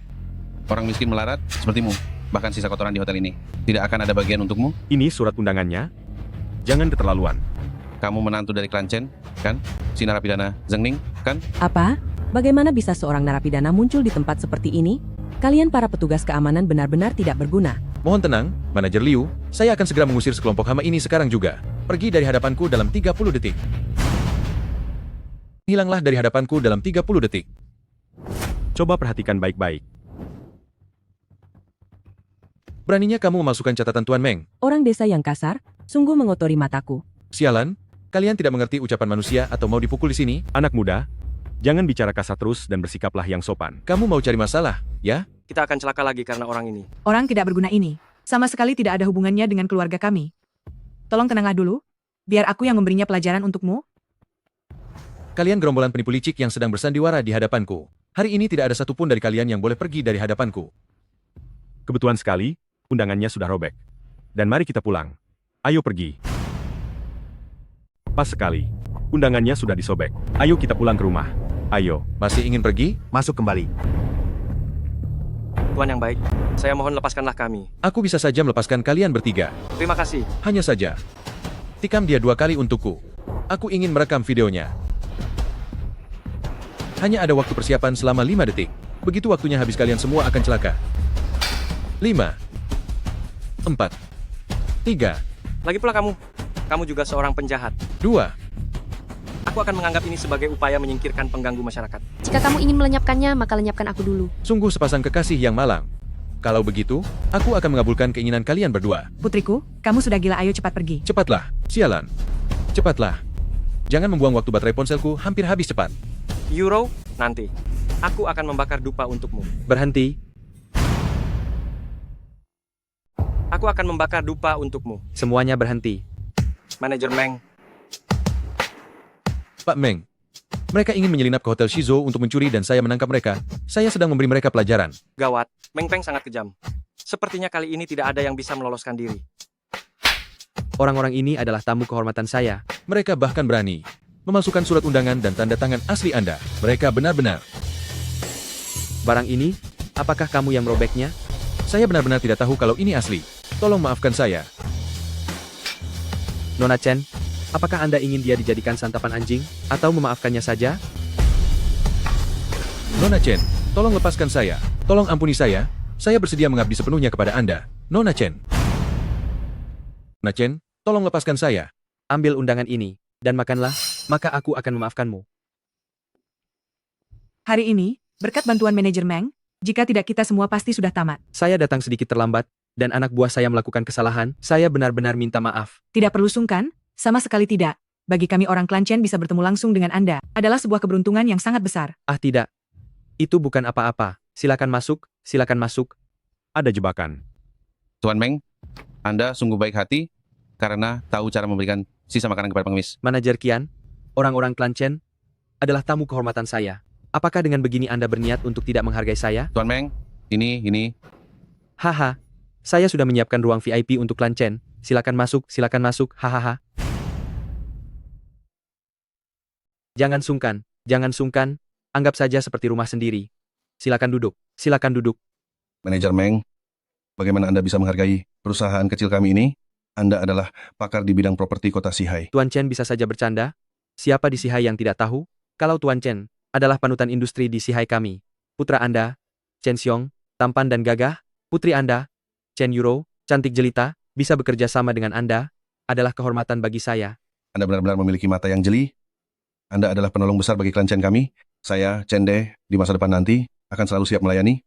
Orang miskin melarat sepertimu, bahkan sisa kotoran di hotel ini. Tidak akan ada bagian untukmu? Ini surat undangannya. Jangan keterlaluan. Kamu menantu dari klan Chen, kan? Si narapidana Zheng Ning, kan? Apa? Bagaimana bisa seorang narapidana muncul di tempat seperti ini? Kalian para petugas keamanan benar-benar tidak berguna. Mohon tenang, Manajer Liu. Saya akan segera mengusir sekelompok hama ini sekarang juga. Pergi dari hadapanku dalam 30 detik. Hilanglah dari hadapanku dalam 30 detik. Coba perhatikan baik-baik. Beraninya kamu memasukkan catatan Tuan Meng. Orang desa yang kasar, sungguh mengotori mataku. Sialan, kalian tidak mengerti ucapan manusia atau mau dipukul di sini? Anak muda, jangan bicara kasar terus dan bersikaplah yang sopan. Kamu mau cari masalah, ya? Kita akan celaka lagi karena orang ini. Orang tidak berguna ini, sama sekali tidak ada hubungannya dengan keluarga kami. Tolong tenanglah dulu, biar aku yang memberinya pelajaran untukmu. Kalian gerombolan penipu licik yang sedang bersandiwara di hadapanku. Hari ini tidak ada satupun dari kalian yang boleh pergi dari hadapanku. Kebetulan sekali, undangannya sudah robek. Dan mari kita pulang. Ayo pergi. Pas sekali. Undangannya sudah disobek. Ayo kita pulang ke rumah. Ayo. Masih ingin pergi? Masuk kembali. Tuan yang baik, saya mohon lepaskanlah kami. Aku bisa saja melepaskan kalian bertiga. Terima kasih. Hanya saja. Tikam dia 2 kali untukku. Aku ingin merekam videonya. Hanya ada waktu persiapan selama 5 detik. Begitu waktunya habis kalian semua akan celaka. 5, 4, 3. Lagi pula kamu juga seorang penjahat. 2. Aku akan menganggap ini sebagai upaya menyingkirkan pengganggu masyarakat. Jika kamu ingin melenyapkannya, maka lenyapkan aku dulu. Sungguh sepasang kekasih yang malang. Kalau begitu, aku akan mengabulkan keinginan kalian berdua. Putriku, kamu sudah gila, ayo cepat pergi. Cepatlah, sialan. Cepatlah. Jangan membuang waktu baterai ponselku hampir habis cepat. Euro, nanti. Aku akan membakar dupa untukmu. Berhenti. Aku akan membakar dupa untukmu. Semuanya berhenti. Manajer Meng. Pak Meng, mereka ingin menyelinap ke Hotel Shizo untuk mencuri dan saya menangkap mereka. Saya sedang memberi mereka pelajaran. Gawat, Meng Peng sangat kejam. Sepertinya kali ini tidak ada yang bisa meloloskan diri. Orang-orang ini adalah tamu kehormatan saya. Mereka bahkan berani memasukkan surat undangan dan tanda tangan asli Anda. Mereka benar-benar. Barang ini, apakah kamu yang merobeknya? Saya benar-benar tidak tahu kalau ini asli. Tolong maafkan saya. Nona Chen, apakah Anda ingin dia dijadikan santapan anjing, atau memaafkannya saja? Nona Chen, tolong lepaskan saya. Tolong ampuni saya. Saya bersedia mengabdi sepenuhnya kepada Anda. Nona Chen. Nona Chen, tolong lepaskan saya. Ambil undangan ini, dan makanlah, maka aku akan memaafkanmu. Hari ini, berkat bantuan manajer Meng, jika tidak kita semua pasti sudah tamat. Saya datang sedikit terlambat, dan anak buah saya melakukan kesalahan. Saya benar-benar minta maaf. Tidak perlu sungkan, sama sekali tidak. Bagi kami orang klan Chen bisa bertemu langsung dengan Anda adalah sebuah keberuntungan yang sangat besar. Ah tidak. Itu bukan apa-apa. Silakan masuk, silakan masuk. Ada jebakan. Tuan Meng, Anda sungguh baik hati karena tahu cara memberikan sisa makanan kepada pengemis. Manajer Kian, orang-orang klan Chen adalah tamu kehormatan saya. Apakah dengan begini Anda berniat untuk tidak menghargai saya? Tuan Meng, ini. Haha, saya sudah menyiapkan ruang VIP untuk klan Chen. Silakan masuk, hahaha. Jangan sungkan, anggap saja seperti rumah sendiri. Silakan duduk. Manajer Meng, bagaimana Anda bisa menghargai perusahaan kecil kami ini? Anda adalah pakar di bidang properti kota Sihai. Tuan Chen bisa saja bercanda. Siapa di Sihai yang tidak tahu? Kalau Tuan Chen adalah panutan industri di Sihai kami. Putra Anda, Chen Xiong, tampan dan gagah. Putri Anda, Chen Yuro, cantik jelita, bisa bekerja sama dengan Anda, adalah kehormatan bagi saya. Anda benar-benar memiliki mata yang jeli. Anda adalah penolong besar bagi klan Chen kami. Saya, Chen De, di masa depan nanti, akan selalu siap melayani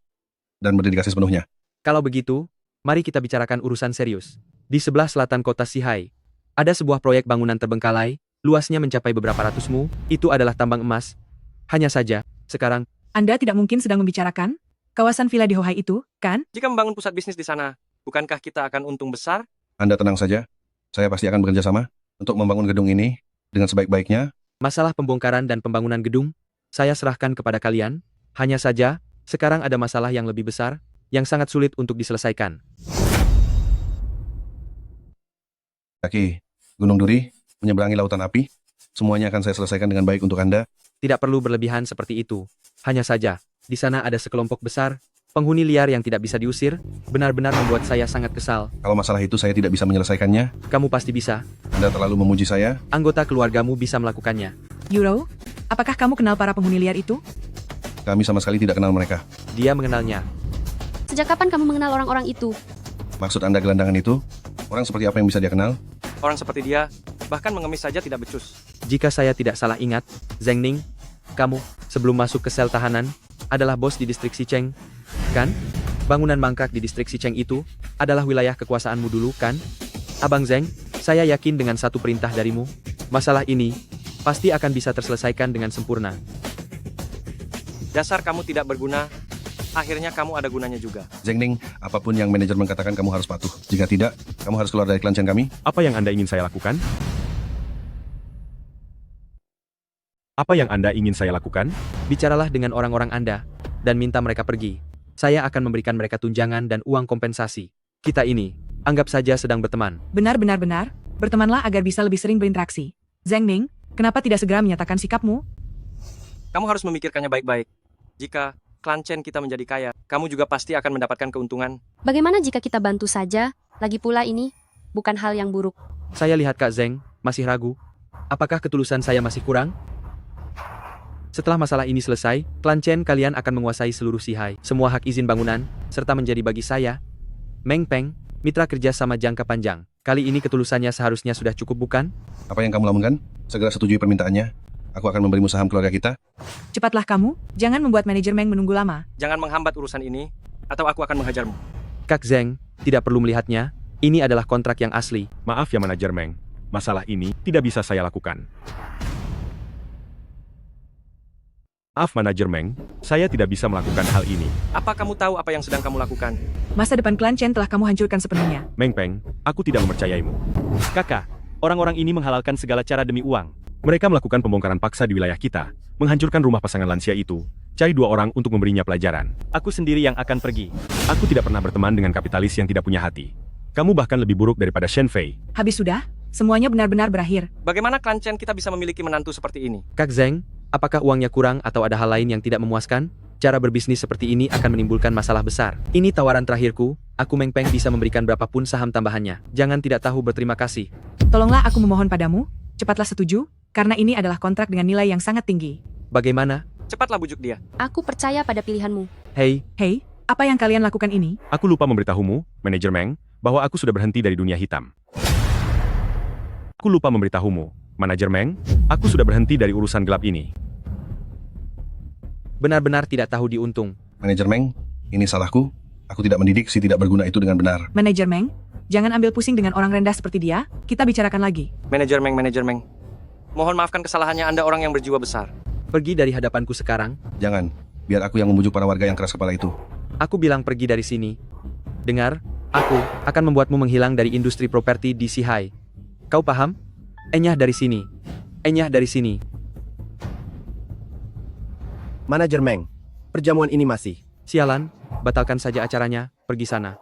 dan berdedikasi sepenuhnya. Kalau begitu, mari kita bicarakan urusan serius. Di sebelah selatan kota Sihai, ada sebuah proyek bangunan terbengkalai, luasnya mencapai beberapa ratus mu, itu adalah tambang emas. Hanya saja, sekarang... Anda tidak mungkin sedang membicarakan kawasan villa di Hohai itu, kan? Jika membangun pusat bisnis di sana, bukankah kita akan untung besar? Anda tenang saja, saya pasti akan bekerja sama untuk membangun gedung ini dengan sebaik-baiknya. Masalah pembongkaran dan pembangunan gedung, saya serahkan kepada kalian. Hanya saja, sekarang ada masalah yang lebih besar, yang sangat sulit untuk diselesaikan. Kaki, Gunung Duri, menyeberangi lautan api, semuanya akan saya selesaikan dengan baik untuk Anda. Tidak perlu berlebihan seperti itu. Hanya saja, di sana ada sekelompok besar, penghuni liar yang tidak bisa diusir, benar-benar membuat saya sangat kesal. Kalau masalah itu saya tidak bisa menyelesaikannya. Kamu pasti bisa. Anda terlalu memuji saya. Anggota keluargamu bisa melakukannya. Euro, apakah kamu kenal para penghuni liar itu? Kami sama sekali tidak kenal mereka. Dia mengenalnya. Sejak kapan kamu mengenal orang-orang itu? Maksud Anda gelandangan itu? Orang seperti apa yang bisa dia kenal? Orang seperti dia, bahkan mengemis saja tidak becus. Jika saya tidak salah ingat, Zheng Ning, kamu, sebelum masuk ke sel tahanan, adalah bos di distrik Xicheng, kan? Bangunan mangkrak di distrik Xicheng itu adalah wilayah kekuasaanmu dulu, kan? Abang Zheng, saya yakin dengan satu perintah darimu, masalah ini pasti akan bisa terselesaikan dengan sempurna. Dasar kamu tidak berguna, akhirnya kamu ada gunanya juga. Zheng Ning, apapun yang manajemen katakan kamu harus patuh. Jika tidak, kamu harus keluar dari klan Chen kami. Apa yang Anda ingin saya lakukan? Apa yang Anda ingin saya lakukan? Bicaralah dengan orang-orang Anda, dan minta mereka pergi. Saya akan memberikan mereka tunjangan dan uang kompensasi. Kita ini, anggap saja sedang berteman. Benar. Bertemanlah agar bisa lebih sering berinteraksi. Zheng Ning, kenapa tidak segera menyatakan sikapmu? Kamu harus memikirkannya baik-baik. Jika klan Chen kita menjadi kaya, kamu juga pasti akan mendapatkan keuntungan. Bagaimana jika kita bantu saja? Lagi pula ini bukan hal yang buruk. Saya lihat Kak Zheng masih ragu. Apakah ketulusan saya masih kurang? Setelah masalah ini selesai, klan Chen kalian akan menguasai seluruh Sihai, semua hak izin bangunan, serta menjadi bagi saya, Meng Peng, mitra kerja sama jangka panjang. Kali ini ketulusannya seharusnya sudah cukup, bukan? Apa yang kamu lakukan? Segera setujui permintaannya. Aku akan memberimu saham keluarga kita. Cepatlah kamu, jangan membuat manajer Meng menunggu lama. Jangan menghambat urusan ini, atau aku akan menghajarmu. Kak Zheng, tidak perlu melihatnya. Ini adalah kontrak yang asli. Maaf ya manajer Meng, masalah ini tidak bisa saya lakukan. Maaf manajer Meng, saya tidak bisa melakukan hal ini. Apa kamu tahu apa yang sedang kamu lakukan? Masa depan klan Chen telah kamu hancurkan sepenuhnya. Meng Peng, aku tidak mempercayaimu. Kakak, orang-orang ini menghalalkan segala cara demi uang. Mereka melakukan pembongkaran paksa di wilayah kita, menghancurkan rumah pasangan lansia itu, cari 2 orang untuk memberinya pelajaran. Aku sendiri yang akan pergi. Aku tidak pernah berteman dengan kapitalis yang tidak punya hati. Kamu bahkan lebih buruk daripada Shen Fei. Habis sudah, semuanya benar-benar berakhir. Bagaimana klan Chen kita bisa memiliki menantu seperti ini? Kak Zheng, apakah uangnya kurang atau ada hal lain yang tidak memuaskan? Cara berbisnis seperti ini akan menimbulkan masalah besar. Ini tawaran terakhirku, aku Meng Peng bisa memberikan berapapun saham tambahannya. Jangan tidak tahu berterima kasih. Tolonglah aku memohon padamu, cepatlah setuju, karena ini adalah kontrak dengan nilai yang sangat tinggi. Bagaimana? Cepatlah bujuk dia. Aku percaya pada pilihanmu. Hei, apa yang kalian lakukan ini? Aku lupa memberitahumu, manajer Meng, bahwa aku sudah berhenti dari dunia hitam. Aku lupa memberitahumu, manajer Meng, aku sudah berhenti dari urusan gelap ini. Benar-benar tidak tahu diuntung. Manajer Meng, ini salahku. Aku tidak mendidik si tidak berguna itu dengan benar. Manajer Meng, jangan ambil pusing dengan orang rendah seperti dia, kita bicarakan lagi. Manajer Meng. Mohon maafkan kesalahannya, Anda orang yang berjiwa besar. Pergi dari hadapanku sekarang. Jangan, biar aku yang membujuk para warga yang keras kepala itu. Aku bilang pergi dari sini. Dengar, aku akan membuatmu menghilang dari industri properti di Sihai. Kau paham? Enyah dari sini. Enyah dari sini. Manajer Meng, perjamuan ini masih. Sialan, batalkan saja acaranya, pergi sana.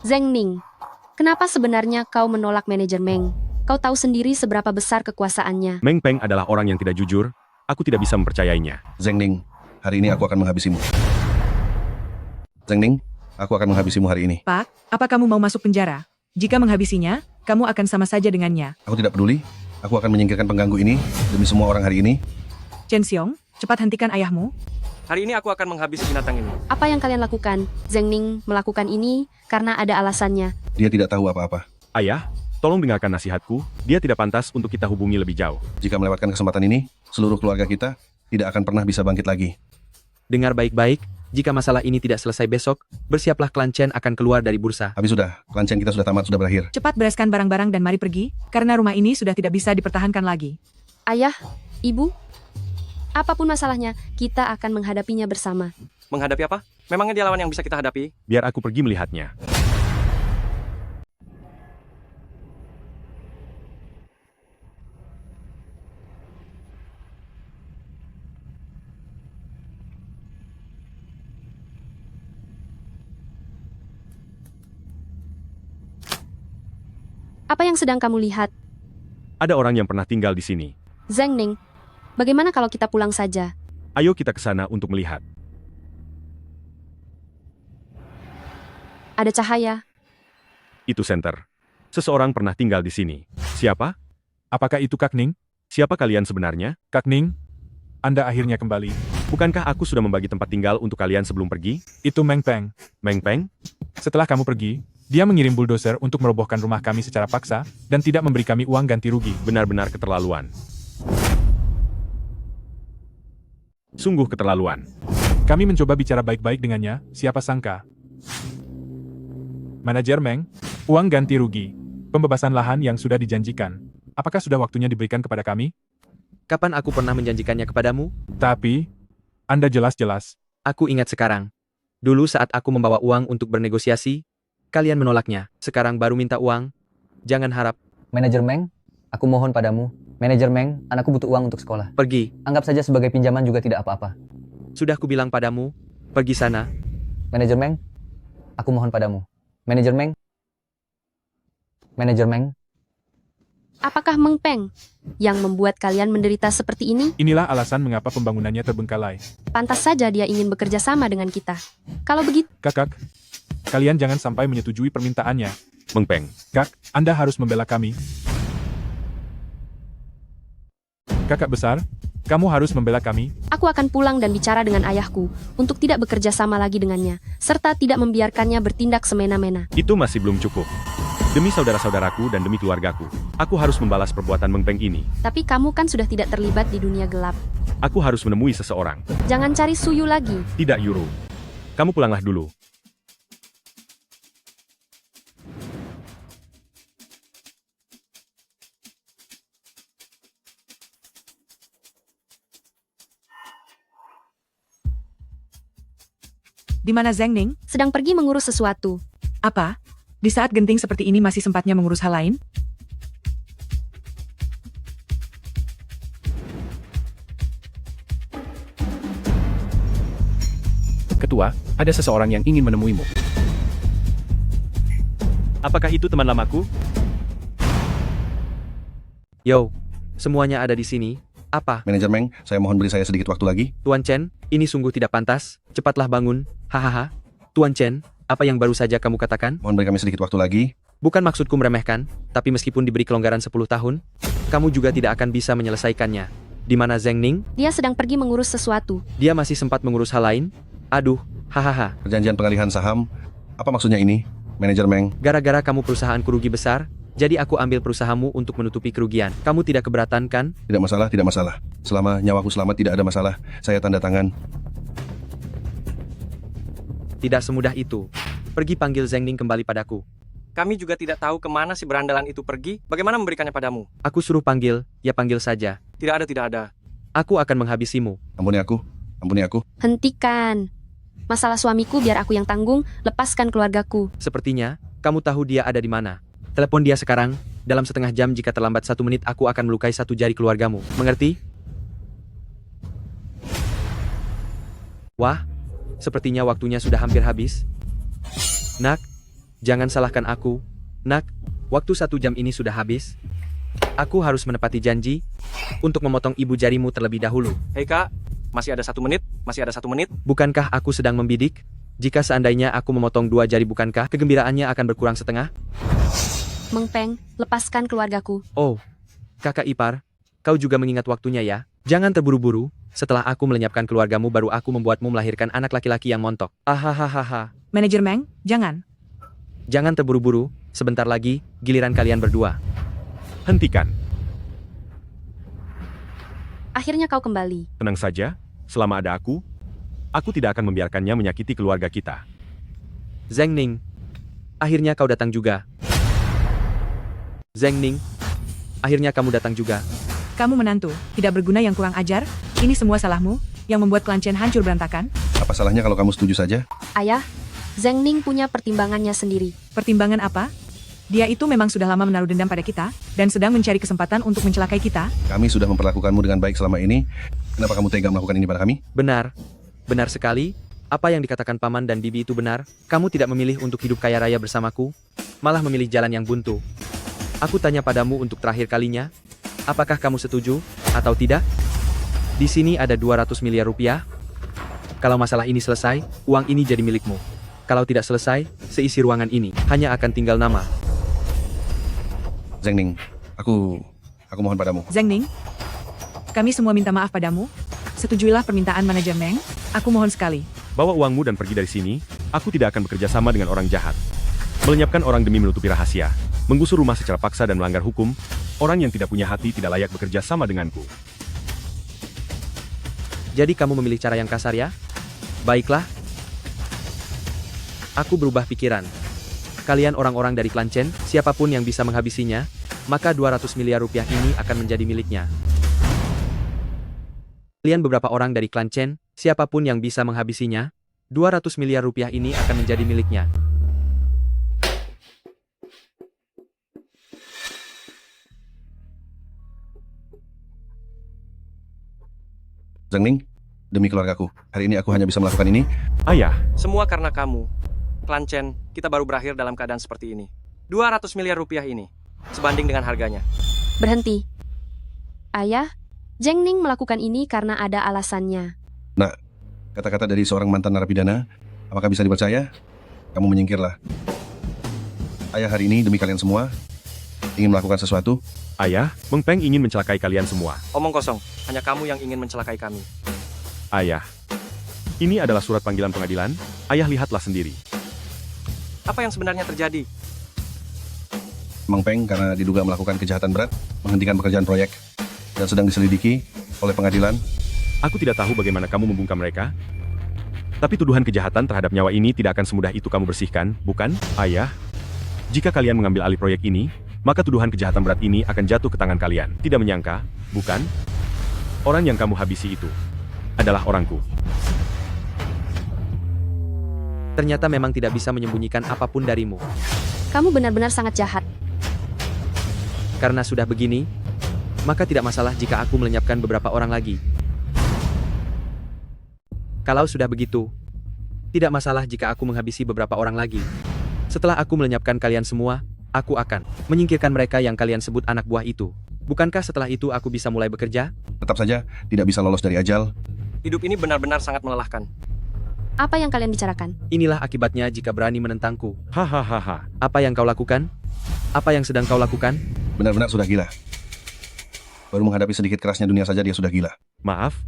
Zheng Ning, kenapa sebenarnya kau menolak manajer Meng? Kau tahu sendiri seberapa besar kekuasaannya. Meng Peng adalah orang yang tidak jujur, aku tidak bisa mempercayainya. Zheng Ning, hari ini aku akan menghabisimu. Zheng Ning, aku akan menghabisimu hari ini. Pak, apa kamu mau masuk penjara? Jika menghabisinya, kamu akan sama saja dengannya. Aku tidak peduli, aku akan menyingkirkan pengganggu ini demi semua orang hari ini. Chen Xiong, cepat hentikan ayahmu. Hari ini aku akan menghabisi binatang ini. Apa yang kalian lakukan? Zheng Ning melakukan ini karena ada alasannya. Dia tidak tahu apa-apa. Ayah, tolong dengarkan nasihatku, dia tidak pantas untuk kita hubungi lebih jauh. Jika melewatkan kesempatan ini, seluruh keluarga kita tidak akan pernah bisa bangkit lagi. Dengar baik-baik, jika masalah ini tidak selesai besok, bersiaplah klan Chen akan keluar dari bursa. Habis sudah, klan Chen kita sudah tamat, sudah berakhir. Cepat bereskan barang-barang dan mari pergi, karena rumah ini sudah tidak bisa dipertahankan lagi. Ayah, ibu, apapun masalahnya, kita akan menghadapinya bersama. Menghadapi apa? Memangnya dia lawan yang bisa kita hadapi? Biar aku pergi melihatnya. Apa yang sedang kamu lihat? Ada orang yang pernah tinggal di sini. Zheng Ning, bagaimana kalau kita pulang saja? Ayo kita ke sana untuk melihat. Ada cahaya. Itu center. Seseorang pernah tinggal di sini. Siapa? Apakah itu Kak Ning? Siapa kalian sebenarnya? Kak Ning? Anda akhirnya kembali. Bukankah aku sudah membagi tempat tinggal untuk kalian sebelum pergi? Itu Meng Peng. Meng Peng? Setelah kamu pergi, dia mengirim bulldozer untuk merobohkan rumah kami secara paksa, dan tidak memberi kami uang ganti rugi. Benar-benar keterlaluan. Sungguh keterlaluan. Kami mencoba bicara baik-baik dengannya, siapa sangka. Manajer Meng, uang ganti rugi. Pembebasan lahan yang sudah dijanjikan. Apakah sudah waktunya diberikan kepada kami? Kapan aku pernah menjanjikannya kepadamu? Tapi, Anda jelas-jelas. Aku ingat sekarang. Dulu saat aku membawa uang untuk bernegosiasi, kalian menolaknya. Sekarang baru minta uang. Jangan harap. Manajer Meng, aku mohon padamu. Manajer Meng, anakku butuh uang untuk sekolah. Pergi. Anggap saja sebagai pinjaman juga tidak apa-apa. Sudah kubilang padamu, pergi sana. Manajer Meng, aku mohon padamu. Manajer Meng. Manajer Meng. Apakah Meng Peng yang membuat kalian menderita seperti ini? Inilah alasan mengapa pembangunannya terbengkalai. Pantas saja dia ingin bekerja sama dengan kita. Kalau begitu, Kakak, kalian jangan sampai menyetujui permintaannya. Meng Peng. Kak, Anda harus membela kami. Kakak besar, kamu harus membela kami. aku akan pulang dan bicara dengan ayahku untuk tidak bekerja sama lagi dengannya, serta tidak membiarkannya bertindak semena-mena. Itu masih belum cukup. Demi saudara-saudaraku dan demi keluargaku, aku harus membalas perbuatan Meng Peng ini. Tapi kamu kan sudah tidak terlibat di dunia gelap. Aku harus menemui seseorang. Jangan cari Suyu lagi. Tidak, Yuru. Kamu pulanglah dulu. Di mana Zheng Ning? Sedang pergi mengurus sesuatu. Apa? Di saat genting seperti ini masih sempatnya mengurus hal lain? Ketua, ada seseorang yang ingin menemuimu. Apakah itu teman lamaku? Yo, semuanya ada di sini. Apa? Manajer Meng, saya mohon beri saya sedikit waktu lagi. Tuan Chen, ini sungguh tidak pantas. Cepatlah bangun. Hahaha. Tuan Chen, apa yang baru saja kamu katakan? Mohon beri kami sedikit waktu lagi. Bukan maksudku meremehkan, tapi meskipun diberi kelonggaran 10 tahun, kamu juga tidak akan bisa menyelesaikannya. Di mana Zheng Ning? Dia sedang pergi mengurus sesuatu. Dia masih sempat mengurus hal lain? Aduh, hahaha. Perjanjian pengalihan saham, apa maksudnya ini, Manajer Meng? Gara-gara kamu perusahaanku rugi besar, jadi aku ambil perusahaanmu untuk menutupi kerugian. Kamu tidak keberatan kan? Tidak masalah, tidak masalah. Selama nyawaku selamat tidak ada masalah, saya tanda tangan. Tidak semudah itu. Pergi panggil Zheng Ning kembali padaku. Kami juga tidak tahu kemana si berandalan itu pergi. Bagaimana memberikannya padamu? Aku suruh panggil, ya panggil saja. Tidak ada, tidak ada. Aku akan menghabisimu. Ampuni aku, ampuni aku. Hentikan. Masalah suamiku biar aku yang tanggung, lepaskan keluargaku. Sepertinya, kamu tahu dia ada di mana. Telepon dia sekarang, dalam setengah jam jika terlambat 1 menit aku akan melukai 1 jari keluargamu. Mengerti? Wah, sepertinya waktunya sudah hampir habis. Nak, jangan salahkan aku. Nak, waktu 1 jam ini sudah habis. Aku harus menepati janji untuk memotong ibu jarimu terlebih dahulu. Hei kak, masih ada 1 menit, masih ada 1 menit. Bukankah aku sedang membidik? Jika seandainya aku memotong 2 jari bukankah kegembiraannya akan berkurang setengah? Meng Peng, lepaskan keluargaku. Oh, kakak ipar, kau juga mengingat waktunya ya. Jangan terburu-buru, setelah aku melenyapkan keluargamu baru aku membuatmu melahirkan anak laki-laki yang montok. Ahahaha. Manajer Meng, jangan. Jangan terburu-buru, sebentar lagi, giliran kalian berdua. Hentikan. Akhirnya kau kembali. Tenang saja, selama ada aku tidak akan membiarkannya menyakiti keluarga kita. Zheng Ning, akhirnya kau datang juga. Zheng Ning, akhirnya kamu datang juga. Kamu menantu, tidak berguna yang kurang ajar. Ini semua salahmu, yang membuat klan Chen hancur berantakan. Apa salahnya kalau kamu setuju saja? Ayah, Zheng Ning punya pertimbangannya sendiri. Pertimbangan apa? Dia itu memang sudah lama menaruh dendam pada kita, dan sedang mencari kesempatan untuk mencelakai kita. Kami sudah memperlakukanmu dengan baik selama ini. Kenapa kamu tega melakukan ini pada kami? Benar. Benar sekali. Apa yang dikatakan Paman dan Bibi itu benar. Kamu tidak memilih untuk hidup kaya raya bersamaku, malah memilih jalan yang buntu. Aku tanya padamu untuk terakhir kalinya, apakah kamu setuju, atau tidak? Di sini ada 200 miliar rupiah. Kalau masalah ini selesai, uang ini jadi milikmu. Kalau tidak selesai, seisi ruangan ini hanya akan tinggal nama. Zheng Ning, aku mohon padamu. Zheng Ning, kami semua minta maaf padamu. Setujuilah permintaan manajer Meng. Aku mohon sekali. Bawa uangmu dan pergi dari sini. Aku tidak akan bekerja sama dengan orang jahat. Melenyapkan orang demi menutupi rahasia. Menggusur rumah secara paksa dan melanggar hukum. Orang yang tidak punya hati tidak layak bekerja sama denganku. Jadi kamu memilih cara yang kasar ya? Baiklah. Aku berubah pikiran. Kalian orang-orang dari klan Chen, siapapun yang bisa menghabisinya, maka 200 miliar rupiah ini akan menjadi miliknya. Kalian beberapa orang dari klan Chen, siapapun yang bisa menghabisinya, 200 miliar rupiah ini akan menjadi miliknya. Zhang Ning, demi keluargaku, hari ini aku hanya bisa melakukan ini. Ayah. Semua karena kamu. Klan Chen, kita baru berakhir dalam keadaan seperti ini. 200 miliar rupiah ini, sebanding dengan harganya. Berhenti. Ayah, Zhang Ning melakukan ini karena ada alasannya. Nak, kata-kata dari seorang mantan narapidana, apakah bisa dipercaya? Kamu menyingkirlah. Ayah hari ini demi kalian semua, ingin melakukan sesuatu. Ayah, Meng Peng ingin mencelakai kalian semua. Omong kosong, hanya kamu yang ingin mencelakai kami. Ayah, ini adalah surat panggilan pengadilan. Ayah lihatlah sendiri. Apa yang sebenarnya terjadi? Meng Peng karena diduga melakukan kejahatan berat, menghentikan pekerjaan proyek, dan sedang diselidiki oleh pengadilan. Aku tidak tahu bagaimana kamu membungkam mereka. Tapi tuduhan kejahatan terhadap nyawa ini tidak akan semudah itu kamu bersihkan, bukan, Ayah? Jika kalian mengambil alih proyek ini, maka tuduhan kejahatan berat ini akan jatuh ke tangan kalian. Tidak menyangka, bukan? Orang yang kamu habisi itu adalah orangku. Ternyata memang tidak bisa menyembunyikan apapun darimu. Kamu benar-benar sangat jahat. Karena sudah begini, maka tidak masalah jika aku melenyapkan beberapa orang lagi. Kalau sudah begitu, tidak masalah jika aku menghabisi beberapa orang lagi. Setelah aku melenyapkan kalian semua, aku akan menyingkirkan mereka yang kalian sebut anak buah itu. Bukankah setelah itu aku bisa mulai bekerja? Tetap saja, tidak bisa lolos dari ajal. Hidup ini benar-benar sangat melelahkan. Apa yang kalian bicarakan? Inilah akibatnya jika berani menentangku. Hahaha. Apa yang kau lakukan? Apa yang sedang kau lakukan? Benar-benar sudah gila. Baru menghadapi sedikit kerasnya dunia saja dia sudah gila. Maaf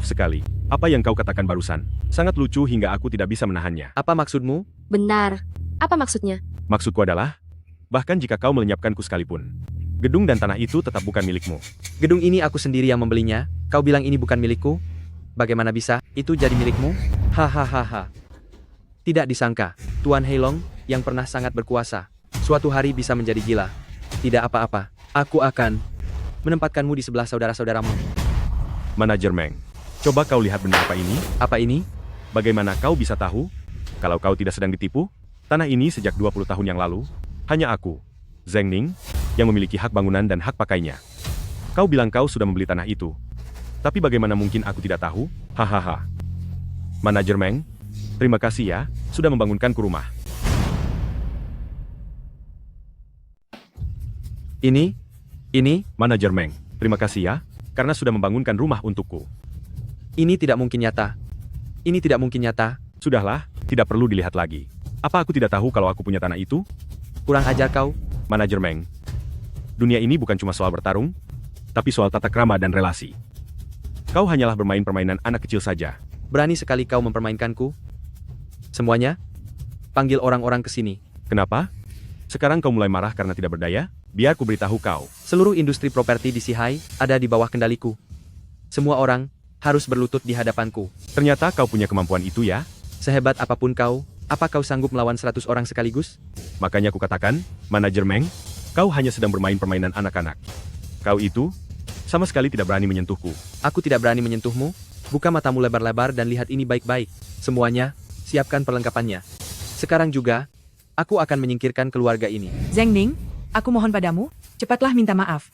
sekali. Apa yang kau katakan barusan sangat lucu hingga aku tidak bisa menahannya. Apa maksudmu? Benar. Apa maksudnya? Maksudku adalah, bahkan jika kau melenyapkanku sekalipun, gedung dan tanah itu tetap bukan milikmu. Gedung ini aku sendiri yang membelinya. Kau bilang ini bukan milikku? Bagaimana bisa itu jadi milikmu? Hahaha. Tidak disangka, Tuan Heilong, yang pernah sangat berkuasa, suatu hari bisa menjadi gila. Tidak apa-apa, aku akan menempatkanmu di sebelah saudara-saudaramu. Manajer Meng, coba kau lihat benda apa ini? Apa ini? Bagaimana kau bisa tahu? Kalau kau tidak sedang ditipu, tanah ini sejak 20 tahun yang lalu, hanya aku, Zhang Ning, yang memiliki hak bangunan dan hak pakainya. Kau bilang kau sudah membeli tanah itu. Tapi bagaimana mungkin aku tidak tahu? Hahaha. Manajer Meng, terima kasih ya, sudah membangunkanku rumah. Ini? Manajer Meng, terima kasih ya, karena sudah membangunkan rumah untukku. Ini tidak mungkin nyata. Ini tidak mungkin nyata. Sudahlah, tidak perlu dilihat lagi. Apa aku tidak tahu kalau aku punya tanah itu? Kurang ajar kau. Manajer Meng, dunia ini bukan cuma soal bertarung, tapi soal tata krama dan relasi. Kau hanyalah bermain permainan anak kecil saja. Berani sekali kau mempermainkanku. Semuanya, panggil orang-orang ke sini. Kenapa? Sekarang kau mulai marah karena tidak berdaya? Biar ku beritahu kau. Seluruh industri properti di Sihai ada di bawah kendaliku. Semua orang harus berlutut di hadapanku. Ternyata kau punya kemampuan itu ya? Sehebat apapun kau, apa kau sanggup melawan 100 orang sekaligus? Makanya ku katakan, Manajer Meng, kau hanya sedang bermain permainan anak-anak. Kau itu sama sekali tidak berani menyentuhku. Aku tidak berani menyentuhmu. Buka matamu lebar-lebar dan lihat ini baik-baik. Semuanya, siapkan perlengkapannya. Sekarang juga, aku akan menyingkirkan keluarga ini. Zhang Ning, aku mohon padamu, cepatlah minta maaf.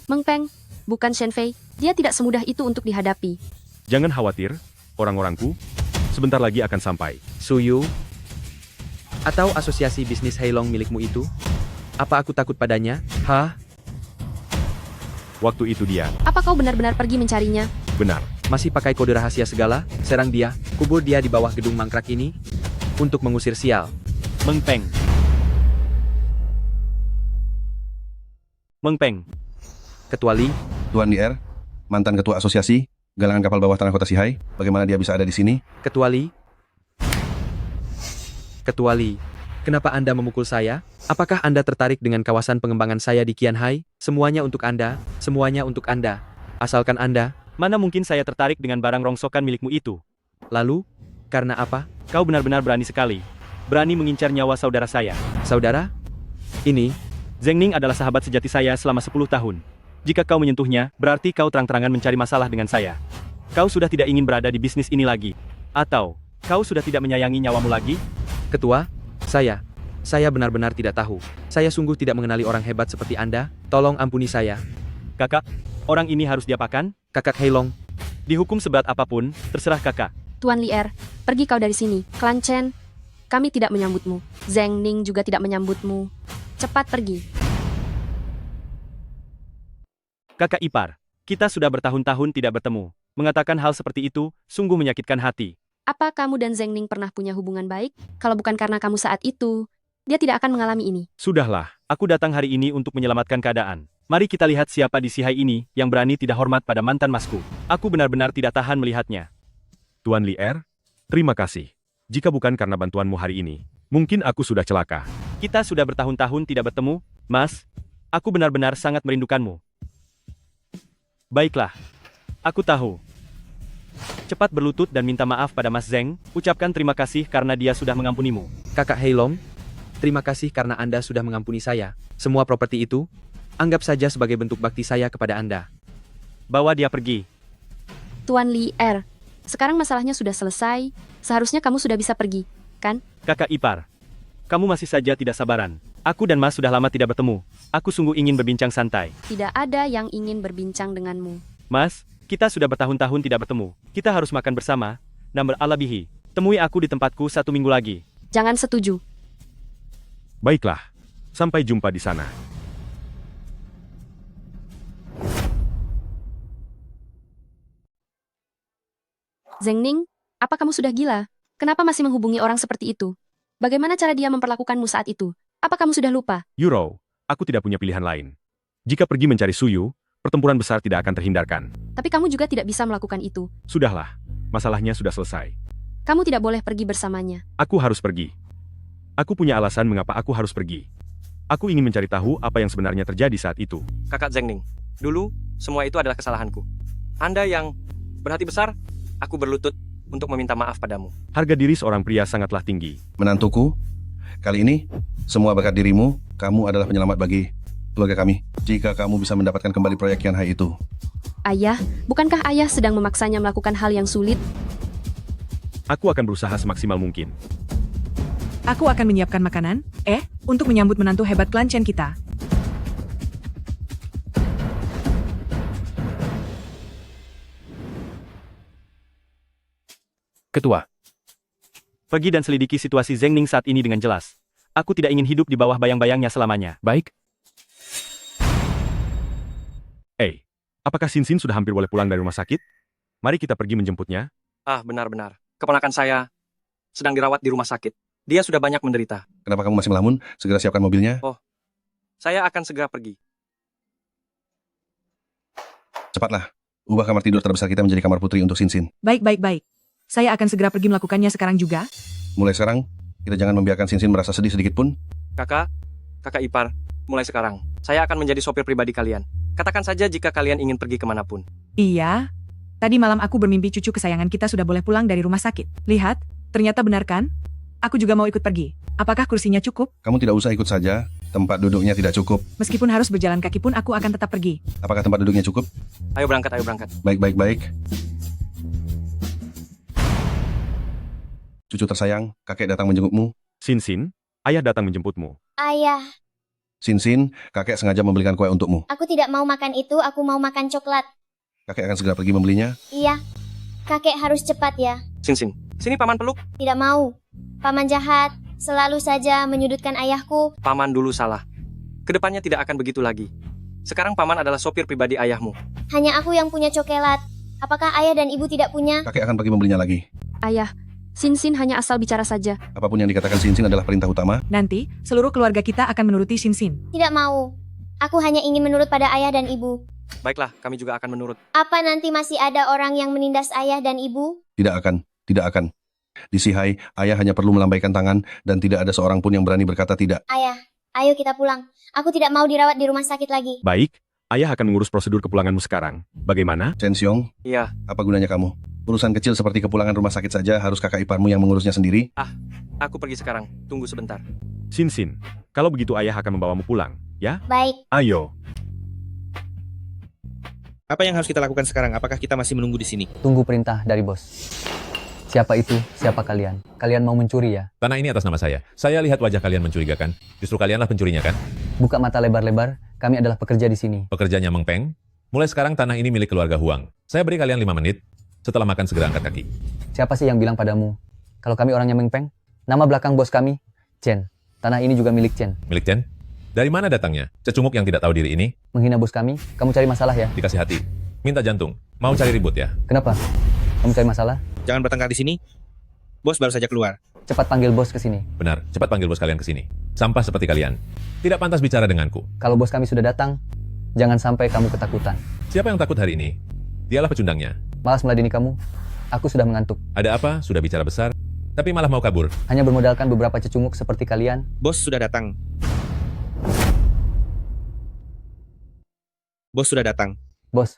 Meng Peng, bukan Shen Fei, dia tidak semudah itu untuk dihadapi. Jangan khawatir, orang-orangku, sebentar lagi akan sampai. Suyu? Atau asosiasi bisnis Heilong milikmu itu? Apa aku takut padanya? Hah? Waktu itu dia. Apa kau benar-benar pergi mencarinya? Benar. Masih pakai kode rahasia segala? Serang dia, kubur dia di bawah gedung mangkrak ini untuk mengusir sial. Meng Peng. Ketua Li, Tuan Lier, mantan ketua asosiasi, Galangan kapal bawah tanah kota Sihai, bagaimana dia bisa ada di sini? Kecuali... Kenapa Anda memukul saya? Apakah Anda tertarik dengan kawasan pengembangan saya di Qianhai? Semuanya untuk Anda, semuanya untuk Anda. Asalkan Anda... Mana mungkin saya tertarik dengan barang rongsokan milikmu itu? Lalu, karena apa? Kau benar-benar berani sekali. Berani mengincar nyawa saudara saya. Saudara? Ini... Zheng Ning adalah sahabat sejati saya selama 10 tahun. Jika kau menyentuhnya, berarti kau terang-terangan mencari masalah dengan saya. Kau sudah tidak ingin berada di bisnis ini lagi. Atau, kau sudah tidak menyayangi nyawamu lagi? Ketua, saya benar-benar tidak tahu. Saya sungguh tidak mengenali orang hebat seperti Anda. Tolong ampuni saya. Kakak, orang ini harus diapakan? Kakak Heilong. Dihukum seberat apapun, terserah kakak. Tuan Lier, pergi kau dari sini. Klan Chen, kami tidak menyambutmu. Zheng Ning juga tidak menyambutmu. Cepat pergi. Kakak ipar, kita sudah bertahun-tahun tidak bertemu. Mengatakan hal seperti itu, sungguh menyakitkan hati. Apa kamu dan Zheng Ning pernah punya hubungan baik? Kalau bukan karena kamu saat itu, dia tidak akan mengalami ini. Sudahlah, aku datang hari ini untuk menyelamatkan keadaan. Mari kita lihat siapa di Sihai ini yang berani tidak hormat pada mantan masku. Aku benar-benar tidak tahan melihatnya. Tuan Lier, terima kasih. Jika bukan karena bantuanmu hari ini, mungkin aku sudah celaka. Kita sudah bertahun-tahun tidak bertemu, Mas. Aku benar-benar sangat merindukanmu. Baiklah, aku tahu. Cepat berlutut dan minta maaf pada Mas Zheng, ucapkan terima kasih karena dia sudah mengampunimu. Kakak Heilong, terima kasih karena Anda sudah mengampuni saya. Semua properti itu, anggap saja sebagai bentuk bakti saya kepada Anda. Bawa dia pergi. Tuan Lier, sekarang masalahnya sudah selesai, seharusnya kamu sudah bisa pergi, kan? Kakak ipar, kamu masih saja tidak sabaran. Aku dan Mas sudah lama tidak bertemu. Aku sungguh ingin berbincang santai. Tidak ada yang ingin berbincang denganmu. Mas, kita sudah bertahun-tahun tidak bertemu. Kita harus makan bersama. Namber alabihi. Temui aku di tempatku 1 minggu lagi. Jangan setuju. Baiklah, sampai jumpa di sana. Zheng Ning, apa kamu sudah gila? Kenapa masih menghubungi orang seperti itu? Bagaimana cara dia memperlakukanmu saat itu? Apa kamu sudah lupa? Yuro, aku tidak punya pilihan lain. Jika pergi mencari Suyu, pertempuran besar tidak akan terhindarkan. Tapi kamu juga tidak bisa melakukan itu. Sudahlah, masalahnya sudah selesai. Kamu tidak boleh pergi bersamanya. Aku harus pergi. Aku punya alasan mengapa aku harus pergi. Aku ingin mencari tahu apa yang sebenarnya terjadi saat itu. Kakak Zheng Ning, dulu semua itu adalah kesalahanku. Anda yang berhati besar, aku berlutut untuk meminta maaf padamu. Harga diri seorang pria sangatlah tinggi. Menantuku, kali ini, semua berkat dirimu, kamu adalah penyelamat bagi keluarga kami. Jika kamu bisa mendapatkan kembali proyek Qianhai itu. Ayah, bukankah ayah sedang memaksanya melakukan hal yang sulit? Aku akan berusaha semaksimal mungkin. Aku akan menyiapkan makanan, untuk menyambut menantu hebat klan Chen kita. Ketua. Pergi dan selidiki situasi Zheng Ning saat ini dengan jelas. Aku tidak ingin hidup di bawah bayang-bayangnya selamanya. Baik. Apakah Xin sudah hampir boleh pulang dari rumah sakit? Mari kita pergi menjemputnya. Ah, benar-benar. Keponakan saya sedang dirawat di rumah sakit. Dia sudah banyak menderita. Kenapa kamu masih melamun? Segera siapkan mobilnya. Oh, saya akan segera pergi. Cepatlah, ubah kamar tidur terbesar kita menjadi kamar putri untuk Xin. Baik. Saya akan segera pergi melakukannya sekarang juga. Mulai sekarang, kita jangan membiarkan Xin merasa sedih sedikit pun. Kakak ipar, mulai sekarang, saya akan menjadi sopir pribadi kalian. Katakan saja jika kalian ingin pergi kemanapun. Iya. Tadi malam aku bermimpi cucu kesayangan kita sudah boleh pulang dari rumah sakit. Lihat, ternyata benar kan? Aku juga mau ikut pergi. Apakah kursinya cukup? Kamu tidak usah ikut saja, tempat duduknya tidak cukup. Meskipun harus berjalan kaki pun aku akan tetap pergi. Apakah tempat duduknya cukup? Ayo berangkat. Baik. Cucu tersayang, kakek datang menjengukmu. Xin, ayah datang menjemputmu. Ayah, Xin, kakek sengaja membelikan kue untukmu. aku tidak mau makan itu, aku mau makan coklat. Kakek akan segera pergi membelinya. Iya, kakek harus cepat ya. Xin, sini paman peluk. Tidak mau. Paman jahat, selalu saja menyudutkan ayahku. Paman dulu salah. Kedepannya tidak akan begitu lagi. Sekarang paman adalah sopir pribadi ayahmu. Hanya aku yang punya coklat. Apakah ayah dan ibu tidak punya? Kakek akan pergi membelinya lagi. Ayah, Xin hanya asal bicara saja. Apapun yang dikatakan Xin adalah perintah utama. Nanti, seluruh keluarga kita akan menuruti Xin. Tidak mau. Aku hanya ingin menurut pada ayah dan ibu. Baiklah, kami juga akan menurut. Apa nanti masih ada orang yang menindas ayah dan ibu? Tidak akan, tidak akan. Di Sihai, ayah hanya perlu melambaikan tangan dan tidak ada seorang pun yang berani berkata tidak. Ayah, ayo kita pulang. Aku tidak mau dirawat di rumah sakit lagi. Baik, ayah akan mengurus prosedur kepulanganmu sekarang. Bagaimana? Chen Xiong, Iya. apa gunanya kamu? Urusan kecil seperti kepulangan rumah sakit saja harus kakak iparmu yang mengurusnya sendiri? Aku pergi sekarang. Tunggu sebentar. Sin, kalau begitu ayah akan membawamu pulang, ya? Baik. Ayo. Apa yang harus kita lakukan sekarang? Apakah kita masih menunggu di sini? Tunggu perintah dari bos. Siapa itu? Siapa kalian? Kalian mau mencuri ya? Tanah ini atas nama saya. Saya lihat wajah kalian mencurigakan. Justru kalianlah pencurinya kan? Buka mata lebar-lebar, kami adalah pekerja di sini. Pekerjanya Meng Peng. Mulai sekarang tanah ini milik keluarga Huang. Saya beri kalian 5 menit. Setelah makan segera angkat kaki. Siapa sih yang bilang padamu? Kalau kami orangnya Meng Peng? Nama belakang bos kami? Chen. Tanah ini juga milik Chen. Milik Chen? Dari mana datangnya? Cecunguk yang tidak tahu diri ini? Menghina bos kami? Kamu cari masalah ya? Dikasih hati. Minta jantung. Mau cari ribut ya? Kenapa? Kamu cari masalah? Jangan bertengkar di sini. Bos baru saja keluar. Cepat panggil bos ke sini. Benar, cepat panggil bos kalian ke sini. Sampah seperti kalian. Tidak pantas bicara denganku. Kalau bos kami sudah datang, jangan sampai kamu ketakutan. Siapa yang takut hari ini? Dialah pecundangnya. Malas meladeni kamu. Aku sudah mengantuk. Ada apa? Sudah bicara besar, tapi malah mau kabur. Hanya bermodalkan beberapa cecunguk seperti kalian. Bos sudah datang. Bos sudah datang. Bos.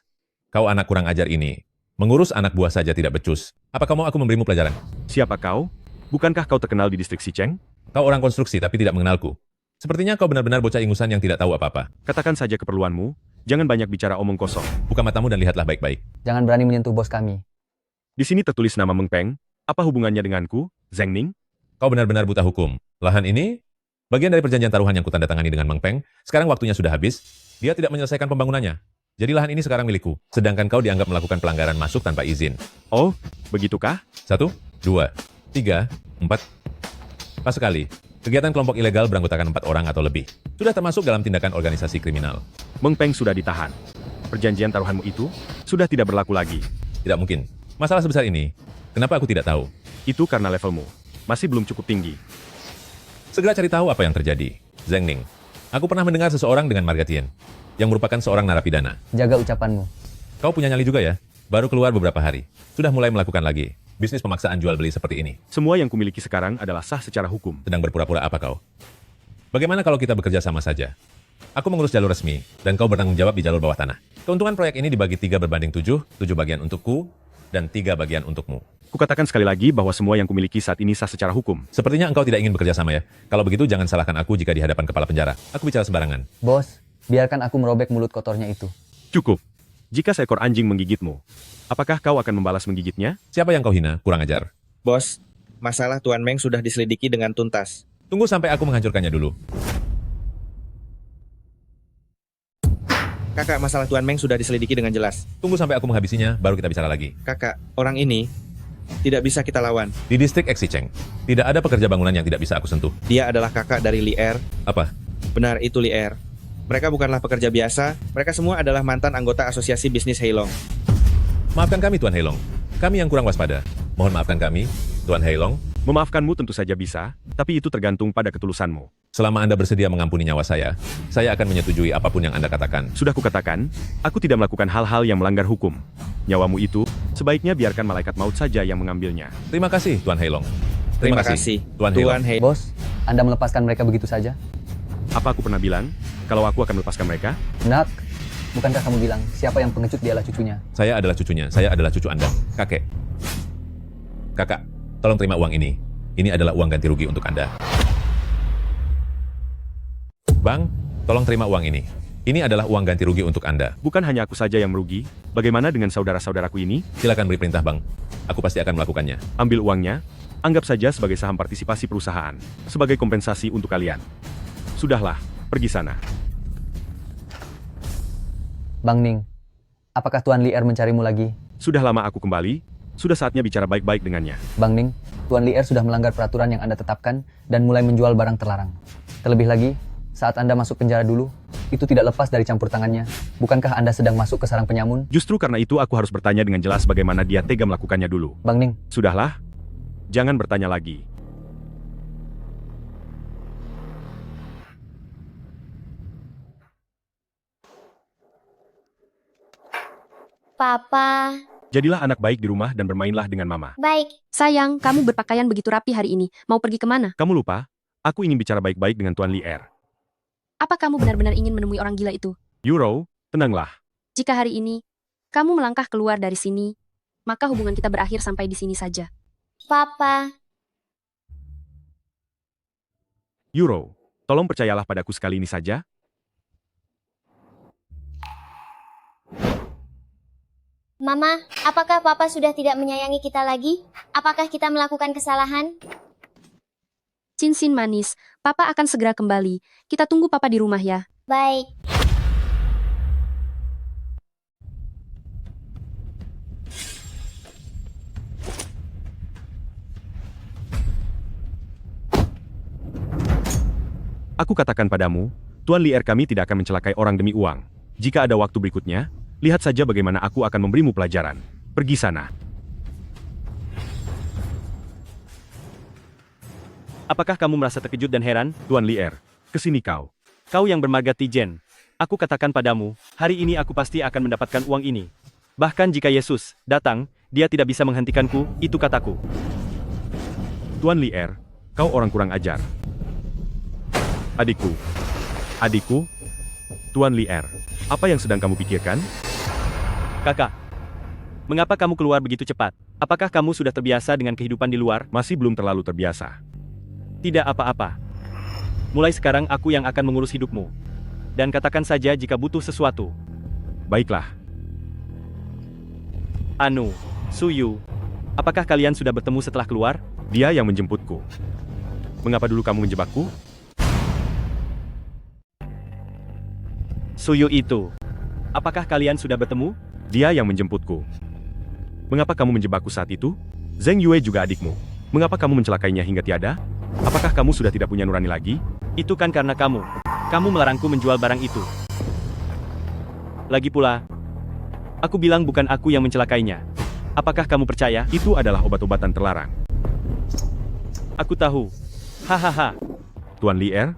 Kau anak kurang ajar ini. Mengurus anak buah saja tidak becus. Apa kau mau aku memberimu pelajaran? Siapa kau? Bukankah kau terkenal di distrik Xicheng? Kau orang konstruksi tapi tidak mengenalku. Sepertinya kau benar-benar bocah ingusan yang tidak tahu apa-apa. Katakan saja keperluanmu. Jangan banyak bicara omong kosong. Buka matamu dan lihatlah baik-baik. Jangan berani menyentuh bos kami. Di sini tertulis nama Meng Peng. Apa hubungannya denganku, Zheng Ning? Kau benar-benar buta hukum. Lahan ini bagian dari perjanjian taruhan yang kutandatangani dengan Meng Peng. Sekarang waktunya sudah habis. Dia tidak menyelesaikan pembangunannya. Jadi lahan ini sekarang milikku. Sedangkan kau dianggap melakukan pelanggaran masuk tanpa izin. Oh, begitukah? 1, 2, 3, 4. Pas sekali. Kegiatan kelompok ilegal beranggotakan 4 orang atau lebih. Sudah termasuk dalam tindakan organisasi kriminal. Meng Peng sudah ditahan. Perjanjian taruhanmu itu sudah tidak berlaku lagi. Tidak mungkin. Masalah sebesar ini, kenapa aku tidak tahu? Itu karena levelmu masih belum cukup tinggi. Segera cari tahu apa yang terjadi. Zheng Ning. Aku pernah mendengar seseorang dengan marga Tian, yang merupakan seorang narapidana. Jaga ucapanmu. Kau punya nyali juga ya? Baru keluar beberapa hari. Sudah mulai melakukan lagi. Bisnis pemaksaan jual beli seperti ini. Semua yang kumiliki sekarang adalah sah secara hukum. Sedang berpura-pura apa kau? Bagaimana kalau kita bekerja sama saja? Aku mengurus jalur resmi, dan kau bertanggung jawab di jalur bawah tanah. Keuntungan proyek ini dibagi 3/7, 7 bagian untukku, dan 3 bagian untukmu. Kukatakan sekali lagi bahwa semua yang kumiliki saat ini sah secara hukum. Sepertinya engkau tidak ingin bekerja sama ya? Kalau begitu jangan salahkan aku jika di hadapan kepala penjara. Aku bicara sembarangan. Bos, biarkan aku merobek mulut kotornya itu. Cukup. Jika seekor anjing menggigitmu, apakah kau akan membalas menggigitnya? Siapa yang kau hina? Kurang ajar. Bos, masalah Tuan Meng sudah diselidiki dengan tuntas. Tunggu sampai aku menghancurkannya dulu. Kakak, masalah Tuan Meng sudah diselidiki dengan jelas. Tunggu sampai aku menghabisinya, baru kita bicara lagi. Kakak, orang ini tidak bisa kita lawan. Di distrik Xicheng, tidak ada pekerja bangunan yang tidak bisa aku sentuh. Dia adalah kakak dari Li Er. Apa? Benar, itu Li Er. Mereka bukanlah pekerja biasa, mereka semua adalah mantan anggota asosiasi bisnis Heilong. Maafkan kami, Tuan Heilong. Kami yang kurang waspada. Mohon maafkan kami, Tuan Heilong. Memaafkanmu tentu saja bisa, tapi itu tergantung pada ketulusanmu. Selama Anda bersedia mengampuni nyawa saya akan menyetujui apapun yang Anda katakan. Sudah kukatakan, aku tidak melakukan hal-hal yang melanggar hukum. Nyawamu itu, sebaiknya biarkan malaikat maut saja yang mengambilnya. Terima kasih, Tuan Heilong. Terima kasih, Tuan Heilong. Bos, Anda melepaskan mereka begitu saja? Apa aku pernah bilang, kalau aku akan melepaskan mereka? Nak, bukankah kamu bilang, siapa yang pengecut dialah cucunya? Saya adalah cucunya, saya adalah cucu Anda. Kakek. Kakak, tolong terima uang ini. Ini adalah uang ganti rugi untuk Anda. Bang, tolong terima uang ini. Ini adalah uang ganti rugi untuk Anda. Bukan hanya aku saja yang merugi, bagaimana dengan saudara-saudaraku ini? Silakan beri perintah, Bang. Aku pasti akan melakukannya. Ambil uangnya, anggap saja sebagai saham partisipasi perusahaan, sebagai kompensasi untuk kalian. Sudahlah, pergi sana. Bang Ning, apakah Tuan Li Er mencarimu lagi? Sudah lama aku kembali, sudah saatnya bicara baik-baik dengannya. Bang Ning, Tuan Li Er sudah melanggar peraturan yang Anda tetapkan dan mulai menjual barang terlarang. Terlebih lagi, saat Anda masuk penjara dulu, itu tidak lepas dari campur tangannya. Bukankah Anda sedang masuk ke sarang penyamun? Justru karena itu aku harus bertanya dengan jelas bagaimana dia tega melakukannya dulu. Bang Ning. Sudahlah, jangan bertanya lagi. Papa. Jadilah anak baik di rumah dan bermainlah dengan mama. Baik. Sayang, kamu berpakaian begitu rapi hari ini. Mau pergi kemana? Kamu lupa? Aku ingin bicara baik-baik dengan Tuan Lier. Apa kamu benar-benar ingin menemui orang gila itu? Euro, tenanglah. Jika hari ini kamu melangkah keluar dari sini, maka hubungan kita berakhir sampai di sini saja. Papa. Euro, tolong percayalah padaku sekali ini saja. Mama, apakah Papa sudah tidak menyayangi kita lagi? Apakah kita melakukan kesalahan? Cincin manis, Papa akan segera kembali. Kita tunggu Papa di rumah ya. Baik. Aku katakan padamu, Tuan Lier kami tidak akan mencelakai orang demi uang. Jika ada waktu berikutnya, lihat saja bagaimana aku akan memberimu pelajaran. Pergi sana. Apakah kamu merasa terkejut dan heran? Tuan Lier, kesini kau. Kau yang bermarga Tijen. Aku katakan padamu, hari ini aku pasti akan mendapatkan uang ini. Bahkan jika Yesus datang, dia tidak bisa menghentikanku, itu kataku. Tuan Lier, kau orang kurang ajar. Adikku. Adikku? Tuan Lier, apa yang sedang kamu pikirkan? Kakak, mengapa kamu keluar begitu cepat? Apakah kamu sudah terbiasa dengan kehidupan di luar? Masih belum terlalu terbiasa. Tidak apa-apa. Mulai sekarang aku yang akan mengurus hidupmu. Dan katakan saja jika butuh sesuatu. Baiklah. Anu, Suyu, apakah kalian sudah bertemu setelah keluar? Dia yang menjemputku. Mengapa dulu kamu menjebakku? Suyu itu. Apakah kalian sudah bertemu? Dia yang menjemputku. Mengapa kamu menjebakku saat itu? Zheng Yue juga adikmu. Mengapa kamu mencelakainya hingga tiada? Apakah kamu sudah tidak punya nurani lagi? Itu kan karena kamu. Kamu melarangku menjual barang itu. Lagi pula, aku bilang bukan aku yang mencelakainya. Apakah kamu percaya? Itu adalah obat-obatan terlarang. Aku tahu. Hahaha. Tuan Lier,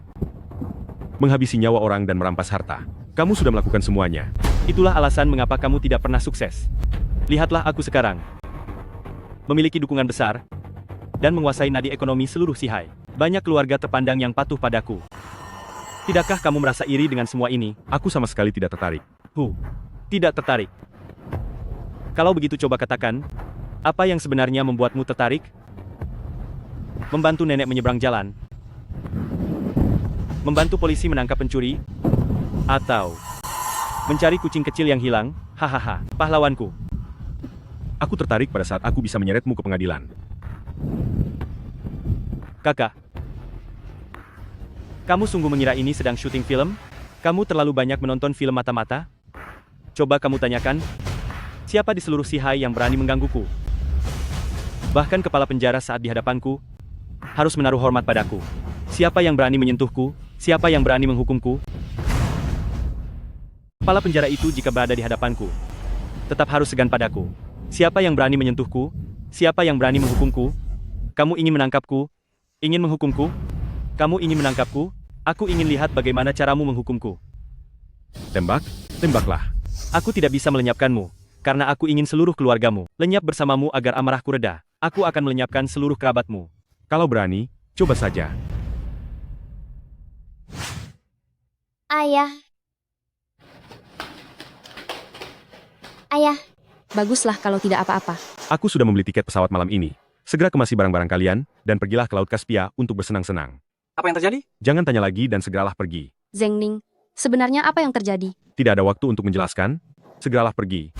menghabisi nyawa orang dan merampas harta. Kamu sudah melakukan semuanya. Itulah alasan mengapa kamu tidak pernah sukses. Lihatlah aku sekarang. Memiliki dukungan besar, dan menguasai nadi ekonomi seluruh Sihai. Banyak keluarga terpandang yang patuh padaku. Tidakkah kamu merasa iri dengan semua ini? Aku sama sekali tidak tertarik. Tidak tertarik. Kalau begitu coba katakan, apa yang sebenarnya membuatmu tertarik? Membantu nenek menyeberang jalan? Membantu polisi menangkap pencuri? Atau mencari kucing kecil yang hilang? Hahaha, pahlawanku. Aku tertarik pada saat aku bisa menyeretmu ke pengadilan. Kakak, kamu sungguh mengira ini sedang syuting film? Kamu terlalu banyak menonton film mata-mata? Coba kamu tanyakan, siapa di seluruh Sihai yang berani menggangguku? Bahkan kepala penjara saat di hadapanku, harus menaruh hormat padaku. Siapa yang berani menyentuhku? Siapa yang berani menghukumku? Kepala penjara itu jika berada di hadapanku, tetap harus segan padaku. Siapa yang berani menyentuhku? Siapa yang berani menghukumku? Kamu ingin menangkapku? Ingin menghukumku? Kamu ingin menangkapku? Aku ingin lihat bagaimana caramu menghukumku. Tembak, tembaklah. Aku tidak bisa melenyapkanmu, karena aku ingin seluruh keluargamu lenyap bersamamu agar amarahku reda. Aku akan melenyapkan seluruh kerabatmu. Kalau berani, coba saja. Ayah. Ayah. Baguslah kalau tidak apa-apa. Aku sudah membeli tiket pesawat malam ini. Segera kemasi barang-barang kalian, dan pergilah ke Laut Kaspia untuk bersenang-senang. Apa yang terjadi? Jangan tanya lagi dan segeralah pergi. Zheng Ning, sebenarnya apa yang terjadi? Tidak ada waktu untuk menjelaskan. Segeralah pergi.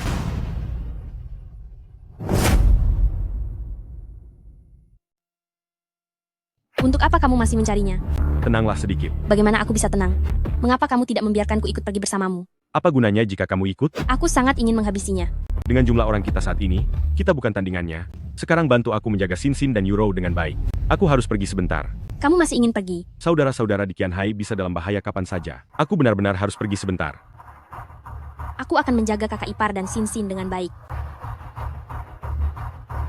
Untuk apa kamu masih mencarinya? Tenanglah sedikit. Bagaimana aku bisa tenang? Mengapa kamu tidak membiarkanku ikut pergi bersamamu? Apa gunanya jika kamu ikut? Aku sangat ingin menghabisinya. Dengan jumlah orang kita saat ini, kita bukan tandingannya. Sekarang bantu aku menjaga Xin dan Euro dengan baik. Aku harus pergi sebentar. Kamu masih ingin pergi? Saudara-saudara di Qianhai bisa dalam bahaya kapan saja. Aku benar-benar harus pergi sebentar. Aku akan menjaga kakak ipar dan Xin dengan baik.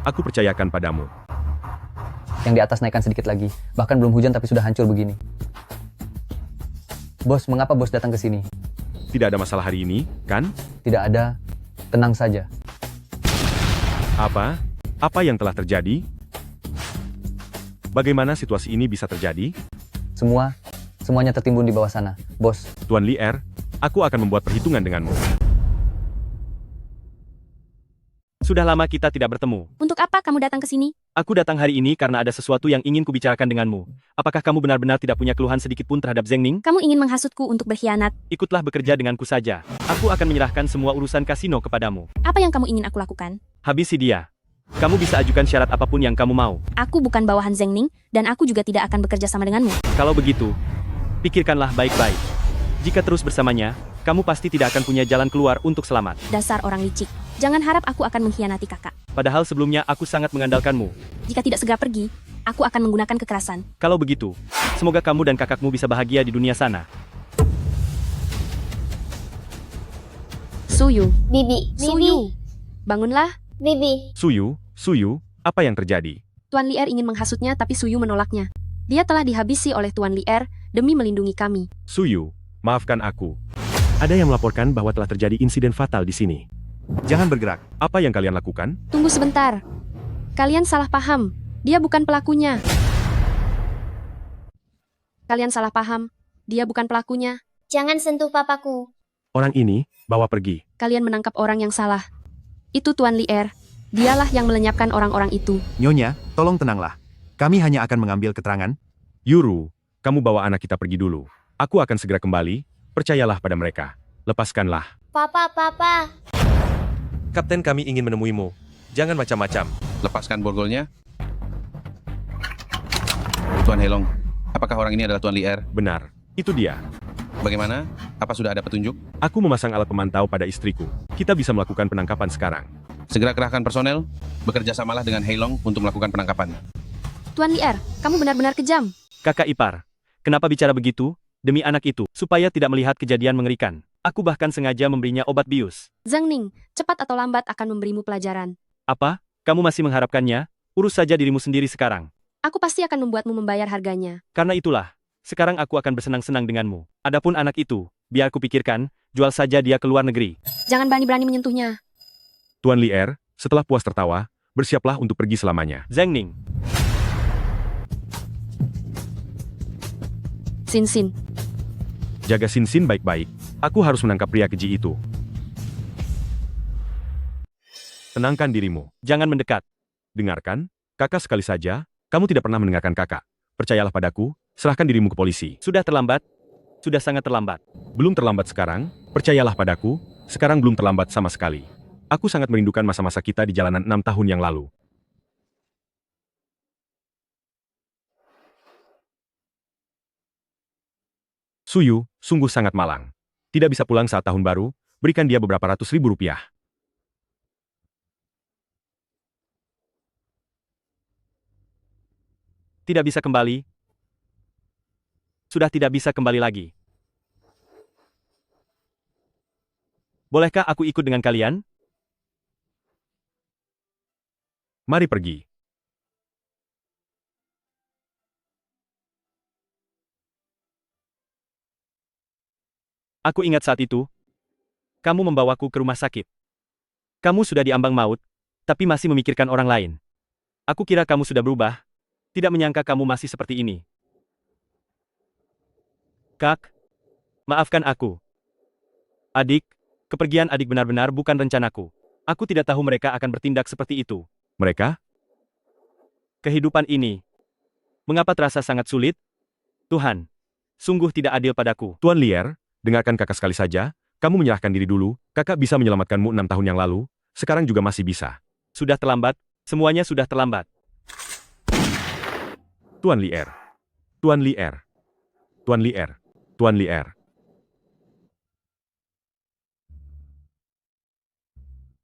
Aku percayakan padamu. Yang di atas naikkan sedikit lagi. Bahkan belum hujan tapi sudah hancur begini. Bos, mengapa bos datang ke sini? Tidak ada masalah hari ini, kan? Tidak ada. Tenang saja. Apa? Apa yang telah terjadi? Bagaimana situasi ini bisa terjadi? Semuanya tertimbun di bawah sana, bos. Tuan Lier, aku akan membuat perhitungan denganmu. Sudah lama kita tidak bertemu. Untuk apa kamu datang ke sini? Aku datang hari ini karena ada sesuatu yang ingin kubicarakan denganmu. Apakah kamu benar-benar tidak punya keluhan sedikit pun terhadap Zheng Ning? Kamu ingin menghasutku untuk berkhianat. Ikutlah bekerja denganku saja. Aku akan menyerahkan semua urusan kasino kepadamu. Apa yang kamu ingin aku lakukan? Habisi dia. Kamu bisa ajukan syarat apapun yang kamu mau. Aku bukan bawahan Zheng Ning, dan aku juga tidak akan bekerja sama denganmu. Kalau begitu, pikirkanlah baik-baik. Jika terus bersamanya, kamu pasti tidak akan punya jalan keluar untuk selamat. Dasar orang licik. Jangan harap aku akan mengkhianati kakak. Padahal sebelumnya aku sangat mengandalkanmu. Jika tidak segera pergi, aku akan menggunakan kekerasan. Kalau begitu, semoga kamu dan kakakmu bisa bahagia di dunia sana. Suyu. Bibi. Suyu. Bangunlah. Bibi. Suyu, apa yang terjadi? Tuan Lier ingin menghasutnya tapi Suyu menolaknya. Dia telah dihabisi oleh Tuan Lier demi melindungi kami. Suyu, maafkan aku. Ada yang melaporkan bahwa telah terjadi insiden fatal di sini. Jangan bergerak. Apa yang kalian lakukan? Tunggu sebentar. Kalian salah paham. Dia bukan pelakunya. Kalian salah paham. Dia bukan pelakunya. Jangan sentuh papaku. Orang ini, bawa pergi. Kalian menangkap orang yang salah. Itu Tuan Lier. Dialah yang melenyapkan orang-orang itu. Nyonya, tolong tenanglah. Kami hanya akan mengambil keterangan. Yuru, kamu bawa anak kita pergi dulu. Aku akan segera kembali. Percayalah pada mereka. Lepaskanlah. Papa. Kapten, kami ingin menemuimu. Jangan macam-macam. Lepaskan borgolnya. Tuan Heilong, apakah orang ini adalah Tuan Lier? Benar, itu dia. Bagaimana? Apa sudah ada petunjuk? Aku memasang alat pemantau pada istriku. Kita bisa melakukan penangkapan sekarang. Segera kerahkan personel. Bekerja samalah dengan Heilong untuk melakukan penangkapan. Tuan Lier, kamu benar-benar kejam. Kakak ipar, kenapa bicara begitu? Demi anak itu, supaya tidak melihat kejadian mengerikan. Aku bahkan sengaja memberinya obat bius. Zheng Ning, cepat atau lambat akan memberimu pelajaran. Apa? Kamu masih mengharapkannya? Urus saja dirimu sendiri sekarang. Aku pasti akan membuatmu membayar harganya. Karena itulah, sekarang aku akan bersenang-senang denganmu. Adapun anak itu, biar ku pikirkan, jual saja dia ke luar negeri. Jangan berani-berani menyentuhnya. Tuan Lier, setelah puas tertawa, bersiaplah untuk pergi selamanya. Zheng Ning. Sin. Jaga Sin baik-baik. Aku harus menangkap pria keji itu. Tenangkan dirimu. Jangan mendekat. Dengarkan, kakak sekali saja, kamu tidak pernah mendengarkan kakak. Percayalah padaku, serahkan dirimu ke polisi. Sudah terlambat. Sudah sangat terlambat. Belum terlambat sekarang, percayalah padaku, sekarang belum terlambat sama sekali. Aku sangat merindukan masa-masa kita di jalanan 6 tahun yang lalu. Suyu, sungguh sangat malang. Tidak bisa pulang saat tahun baru, berikan dia beberapa ratus ribu rupiah. Tidak bisa kembali. Sudah tidak bisa kembali lagi. Bolehkah aku ikut dengan kalian? Mari pergi. Aku ingat saat itu, kamu membawaku ke rumah sakit. Kamu sudah diambang maut, tapi masih memikirkan orang lain. Aku kira kamu sudah berubah, tidak menyangka kamu masih seperti ini. Kak, maafkan aku. Adik, kepergian adik benar-benar bukan rencanaku. Aku tidak tahu mereka akan bertindak seperti itu. Mereka? Kehidupan ini. Mengapa terasa sangat sulit? Tuhan, sungguh tidak adil padaku. Tuan Lier, dengarkan kakak sekali saja, kamu menyerahkan diri dulu, kakak bisa menyelamatkanmu 6 tahun yang lalu, sekarang juga masih bisa. Sudah terlambat, semuanya sudah terlambat. Tuan Lier. Tuan Lier. Tuan Lier. Tuan Lier.